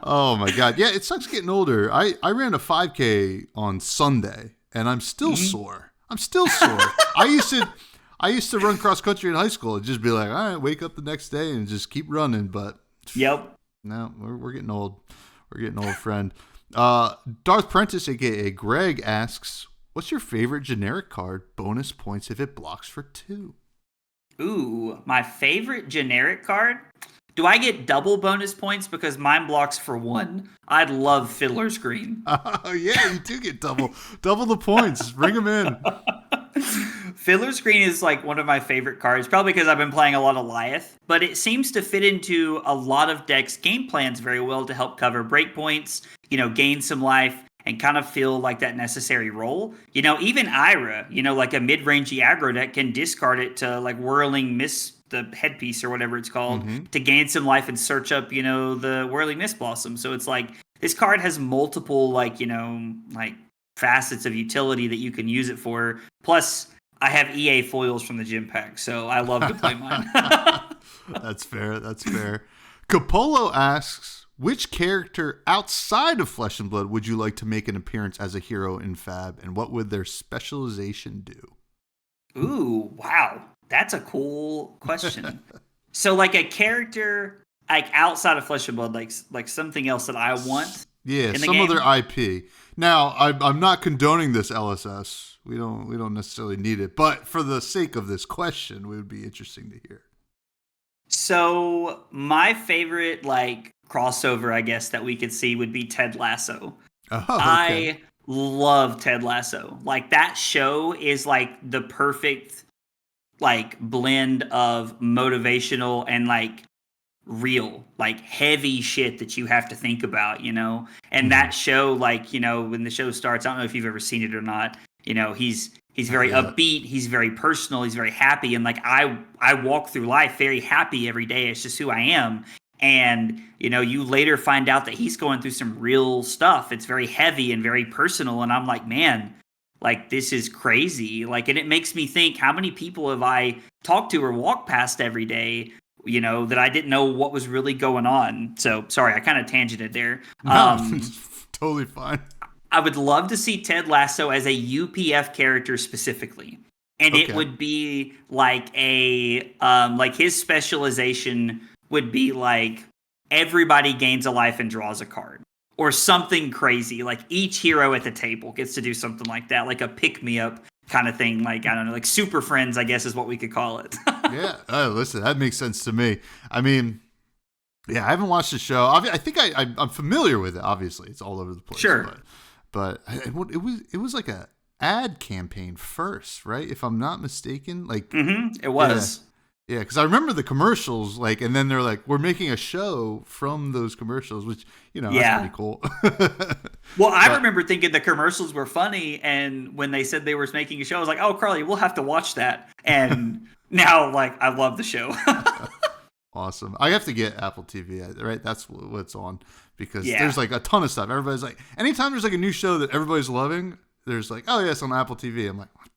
Oh, my God. Yeah, it sucks getting older. I ran a 5K on Sunday, and I'm still sore. I used to run cross country in high school and just be like, all right, wake up the next day and just keep running. But yep. No, we're getting old. We're getting old, friend. Darth Prentice, aka Greg, asks, "What's your favorite generic card? Bonus points if it blocks for 2." Ooh, my favorite generic card? Do I get double bonus points because mine blocks for 1? I'd love Fiddler's Green. Oh, yeah, you do get double the points. Bring them in. Fiddler's Green is one of my favorite cards, probably because I've been playing a lot of Lyeth, but it seems to fit into a lot of decks' game plans very well to help cover breakpoints, gain some life, and kind of feel like that necessary role. Even Ira, a mid-rangey aggro deck can discard it to Whirling Mist, the headpiece or whatever it's called, to gain some life and search up, the Whirling Mist Blossom. So it's this card has multiple, facets of utility that you can use it for. Plus, I have EA foils from the gym pack, so I love to play mine. That's fair. Capolo asks, which character outside of Flesh and Blood would you like to make an appearance as a hero in Fab, and what would their specialization do? Ooh, wow. That's a cool question. So like a character like outside of Flesh and Blood, like something else that I want Yeah, in the some other game. IP. Now, I'm not condoning this LSS. We don't necessarily need it, but for the sake of this question, it would be interesting to hear. So my favorite like crossover, I guess, that we could see would be Ted Lasso. Oh, okay. I love Ted Lasso. Like that show is like the perfect like blend of motivational and like real, like heavy shit that you have to think about, you know? And Mhm. that show, like, you know, when the show starts, I don't know if you've ever seen it or not, you know, he's Not very yet. upbeat, he's very personal, he's very happy. And like I walk through life very happy every day. It's just who I am. And, you know, you later find out that he's going through some real stuff. It's very heavy and very personal. And I'm like, man, like this is crazy. Like, and it makes me think, how many people have I talked to or walked past every day, you know, that I didn't know what was really going on. So sorry, I kind of tangented there. No, it's totally fine. I would love to see Ted Lasso as a UPF character specifically. And it Okay. would be like his specialization would be like everybody gains a life and draws a card or something crazy. Like each hero at the table gets to do something like that, like a pick me up kind of thing. Like, I don't know, like Super Friends, I guess is what we could call it. Yeah. Listen, that makes sense to me. I mean, yeah, I haven't watched the show. I think I'm familiar with it. Obviously, it's all over the place. Sure. But it was like a ad campaign first, right? If I'm not mistaken. Like, It yeah, was. yeah. Because I remember the commercials. Like, and then they're like, we're making a show from those commercials, which that's Yeah. pretty cool. Well, I But remember thinking the commercials were funny, and when they said they were making a show, I was like, "Oh, Carly, we'll have to watch that." And now, like, I love the show. awesome. I have to get Apple TV, right? That's what it's on because Yeah, there's like a ton of stuff. Everybody's like, anytime there's like a new show that everybody's loving, there's like, oh yeah, it's on Apple TV. I'm like, I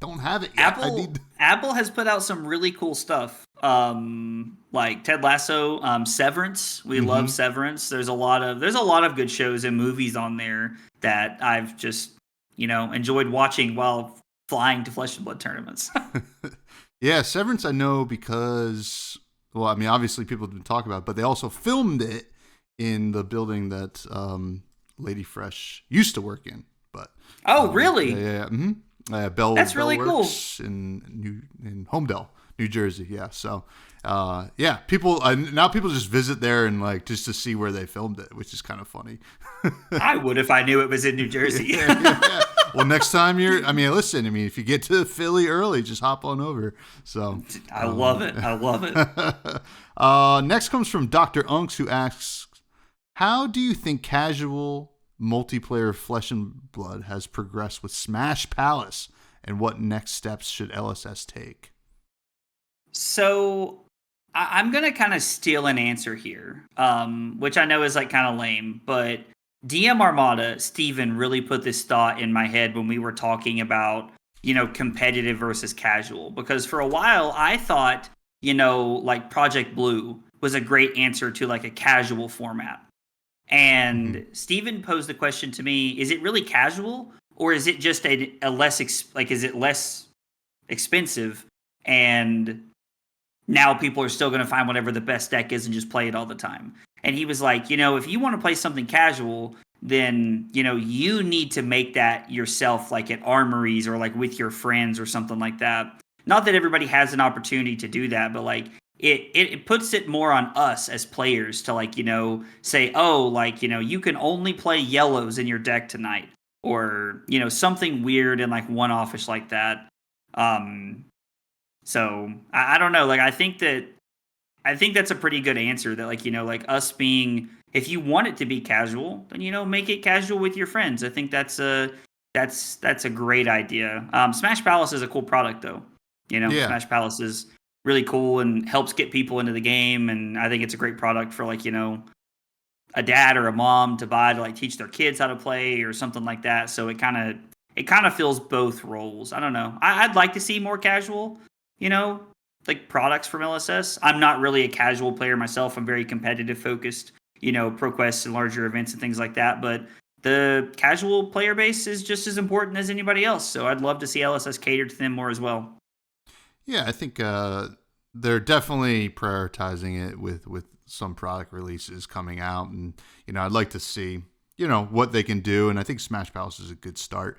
don't have it yet. I Apple need. Apple has put out some really cool stuff. Like Ted Lasso, Severance. We love Mm-hmm. Severance. There's a lot of good shows and movies on there that I've just enjoyed watching while flying to Flesh and Blood tournaments. Yeah, Severance I know because, well, I mean, obviously people have been talking about it, but they also filmed it in the building that Lady Fresh used to work in. But Oh, yeah, really? yeah, mm-hmm. Bell That's Bell really cool. Works in Homedale, New Jersey. Yeah, so yeah, people now people just visit there and like just to see where they filmed it, which is kind of funny. I would if I knew it was in New Jersey. Yeah. Well, next time listen, I mean, if you get to Philly early, just hop on over. So I love it. I love it. next comes from Dr. Unks, who asks, how do you think casual multiplayer Flesh and Blood has progressed with Smash Palace, and what next steps should LSS take? So I'm gonna kind of steal an answer here, which I know is like kind of lame, but DM Armada Steven really put this thought in my head when we were talking about competitive versus casual, because for a while I thought like Project Blue was a great answer to like a casual format. Mm-hmm. And Steven posed the question to me, is it really casual or is it just a is it less expensive and now people are still going to find whatever the best deck is and just play it all the time. And he was like, if you want to play something casual, then, you need to make that yourself, like at armories or like with your friends or something like that. Not that everybody has an opportunity to do that, but like it puts it more on us as players to like, say, oh, like, you can only play yellows in your deck tonight or, something weird and like one-offish like that. So I don't know. Like I think that's a pretty good answer. That like like us being, if you want it to be casual, then make it casual with your friends. I think that's a great idea. Smash Palace is a cool product though. Yeah. Smash Palace is really cool and helps get people into the game. And I think it's a great product for like a dad or a mom to buy to like teach their kids how to play or something like that. So it kind of fills both roles. I don't know. I'd like to see more casual, you know, like products from LSS. I'm not really a casual player myself. I'm very competitive focused, ProQuest and larger events and things like that. But the casual player base is just as important as anybody else. So I'd love to see LSS cater to them more as well. Yeah, I think they're definitely prioritizing it with some product releases coming out, and I'd like to see what they can do, and I think Smash Palace is a good start.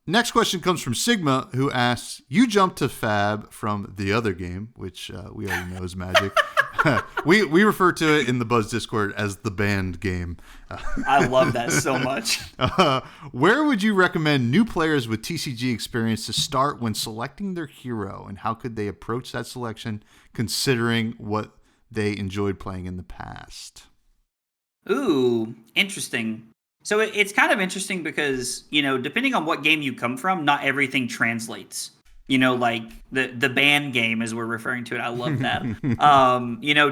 Next question comes from Sigma, who asks, you jumped to Fab from the other game, which we already know is Magic. we refer to it in the Buzz Discord as the banned game. I love that so much. Where would you recommend new players with TCG experience to start when selecting their hero, and how could they approach that selection considering what they enjoyed playing in the past? Ooh, interesting. So it's kind of interesting because, depending on what game you come from, not everything translates. Like the band game, as we're referring to it. I love that.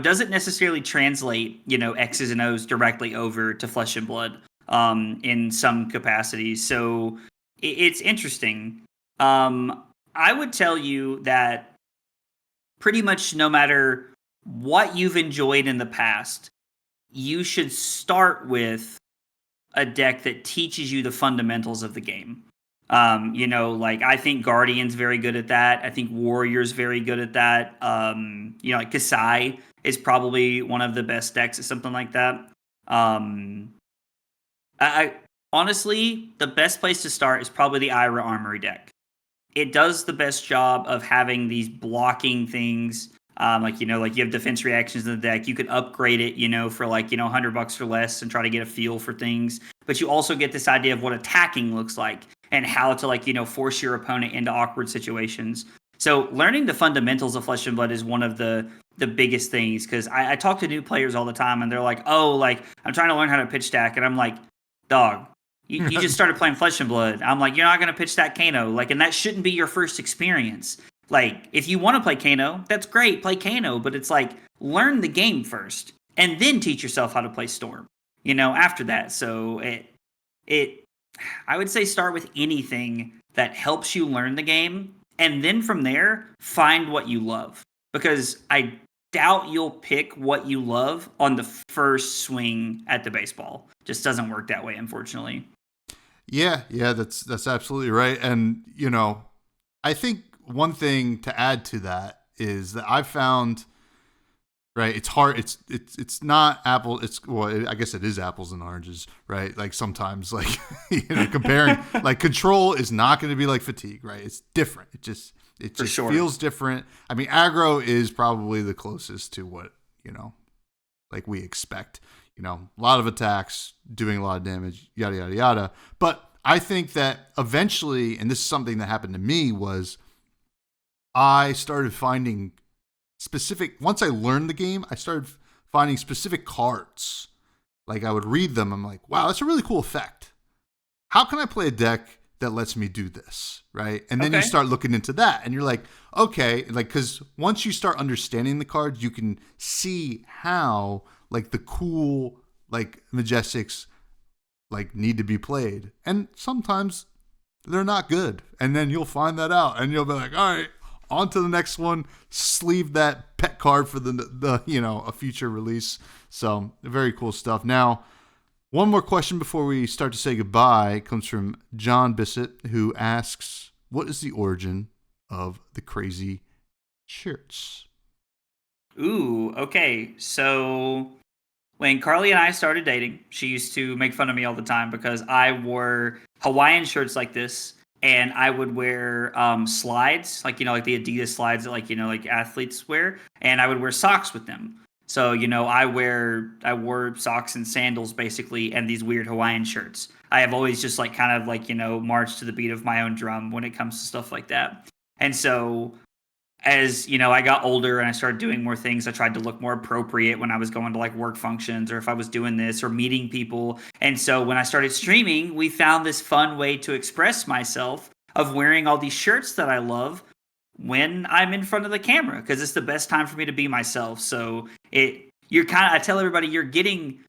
Doesn't necessarily translate, X's and O's directly over to Flesh and Blood in some capacities. So it's interesting. I would tell you that pretty much no matter what you've enjoyed in the past, you should start with a deck that teaches you the fundamentals of the game. I think Guardian's very good at that. I think Warrior's very good at that. Like Kasai is probably one of the best decks at something like that. I honestly, the best place to start is probably the Ira Armory deck. It does the best job of having these blocking things. You have defense reactions in the deck. You could upgrade it, for $100 or less and try to get a feel for things. But you also get this idea of what attacking looks like and how to force your opponent into awkward situations. So learning the fundamentals of Flesh and Blood is one of the biggest things, because I talk to new players all the time and they're like, oh, I'm trying to learn how to pitch stack. And I'm like, dog, you just started playing Flesh and Blood. I'm like, you're not going to pitch stack Kano. And that shouldn't be your first experience. If you want to play Kano, that's great, play Kano, but it's learn the game first and then teach yourself how to play Storm, after that. So I would say start with anything that helps you learn the game, and then from there, find what you love, because I doubt you'll pick what you love on the first swing at the baseball. Just doesn't work that way, unfortunately. Yeah, that's absolutely right. And, I think one thing to add to that is that I've found, right, it's hard. It's not apple. I guess it is apples and oranges, right? Sometimes, comparing, control is not going to be like fatigue, right? It's different. It just sure feels different. I mean, aggro is probably the closest to what, we expect, a lot of attacks, doing a lot of damage, yada, yada, yada. But I think that eventually, and this is something that happened to me, was I started finding once I learned the game, I started finding specific cards. I would read them. I'm like, wow, that's a really cool effect. How can I play a deck that lets me do this? Right. And then you start looking into that and you're like, okay, because once you start understanding the cards, you can see how the cool, Majestics, need to be played. And sometimes they're not good. And then you'll find that out and you'll be like, all right, on to the next one, sleeve that pet card for the a future release. So very cool stuff. Now, one more question before we start to say goodbye comes from John Bissett, who asks, what is the origin of the crazy shirts? Ooh, okay. So when Carly and I started dating, she used to make fun of me all the time because I wore Hawaiian shirts like this. And I would wear slides, like the Adidas slides that athletes wear, and I would wear socks with them. So I wore socks and sandals basically, and these weird Hawaiian shirts. I have always just marched to the beat of my own drum when it comes to stuff like that. And so as I got older and I started doing more things, I tried to look more appropriate when I was going to work functions, or if I was doing this or meeting people. And so when I started streaming, we found this fun way to express myself of wearing all these shirts that I love when I'm in front of the camera, because it's the best time for me to be myself. So I tell everybody you're getting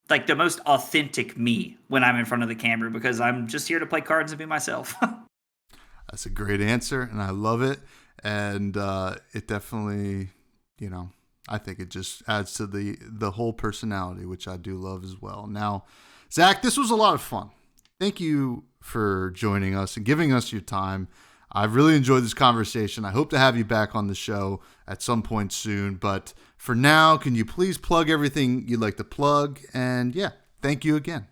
the most authentic me when I'm in front of the camera, because I'm just here to play cards and be myself. That's a great answer, and I love it. And it definitely, I think it just adds to the whole personality, which I do love as well. Now, Zach, this was a lot of fun. Thank you for joining us and giving us your time. I've really enjoyed this conversation. I hope to have you back on the show at some point soon. But for now, can you please plug everything you'd like to plug? And yeah, thank you again.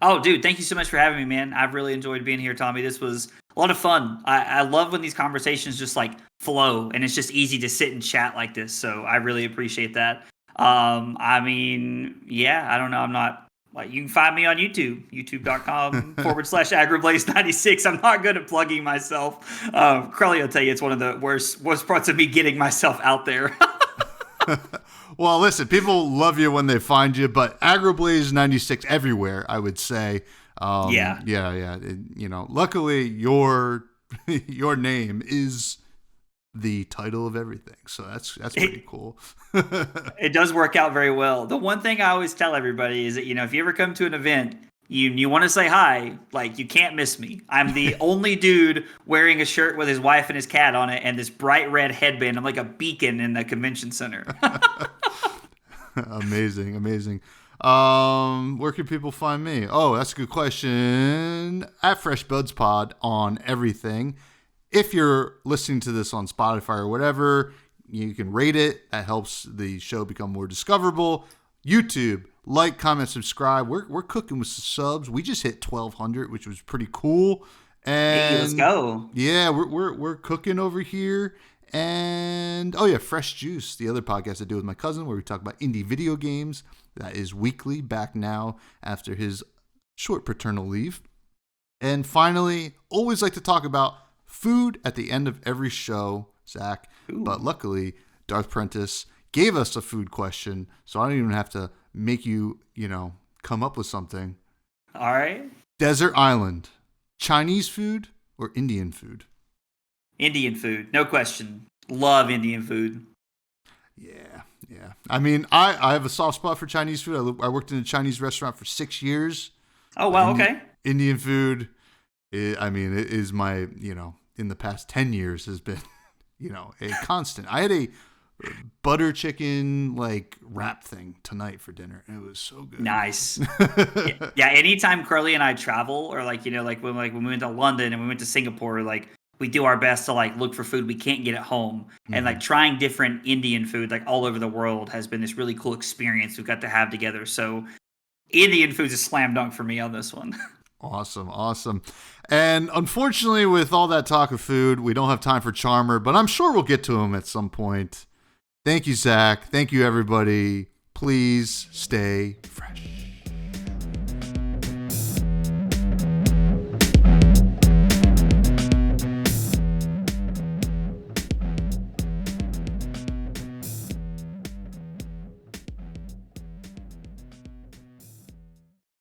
Oh, dude, thank you so much for having me, man. I've really enjoyed being here, Tommy. This was a lot of fun. I love when these conversations just like flow and it's just easy to sit and chat like this. So I really appreciate that. I mean, yeah, I don't know. I'm not like, you can find me on YouTube, youtube.com/AggroBlaze96. I'm not good at plugging myself. Crowley will tell you it's one of the worst parts of me getting myself out there. Well, listen, people love you when they find you, but AggroBlaze96 everywhere, I would say. Yeah. Luckily your name is the title of everything, so that's pretty cool. It does work out very well. The one thing I always tell everybody is that, if you ever come to an event, you want to say hi, like, you can't miss me. I'm the only dude wearing a shirt with his wife and his cat on it and this bright red headband. I'm like a beacon in the convention center. Amazing. Where can people find me? Oh, that's a good question. At freshbudspod on everything. If you're listening to this on Spotify or whatever, you can rate it. That helps the show become more discoverable. YouTube, like, comment, subscribe. We're cooking with subs. We just hit 1,200, which was pretty cool. And hey, let's go. Yeah, we're cooking over here. And Fresh Juice, the other podcast I do with my cousin, where we talk about indie video games. That is weekly, back now after his short paternal leave. And finally, always like to talk about food at the end of every show, Zach. Ooh. But luckily, Darth Prentice gave us a food question, so I don't even have to make you, come up with something. All right. Desert Island, Chinese food or Indian food? Indian food, no question. Love Indian food. Yeah. I mean, I have a soft spot for Chinese food. I worked in a Chinese restaurant for 6 years. Oh, wow, okay. Indian food, it is my, in the past 10 years has been, a constant. I had a butter chicken wrap thing tonight for dinner. It was so good. Nice. Yeah. Anytime Curly and I travel, or when we went to London and we went to Singapore, we do our best to look for food we can't get at home. Mm-hmm. And trying different Indian food all over the world has been this really cool experience we've got to have together. So Indian food's a slam dunk for me on this one. Awesome. And unfortunately, with all that talk of food, we don't have time for Charmer, but I'm sure we'll get to him at some point. Thank you, Zach. Thank you, everybody. Please stay fresh.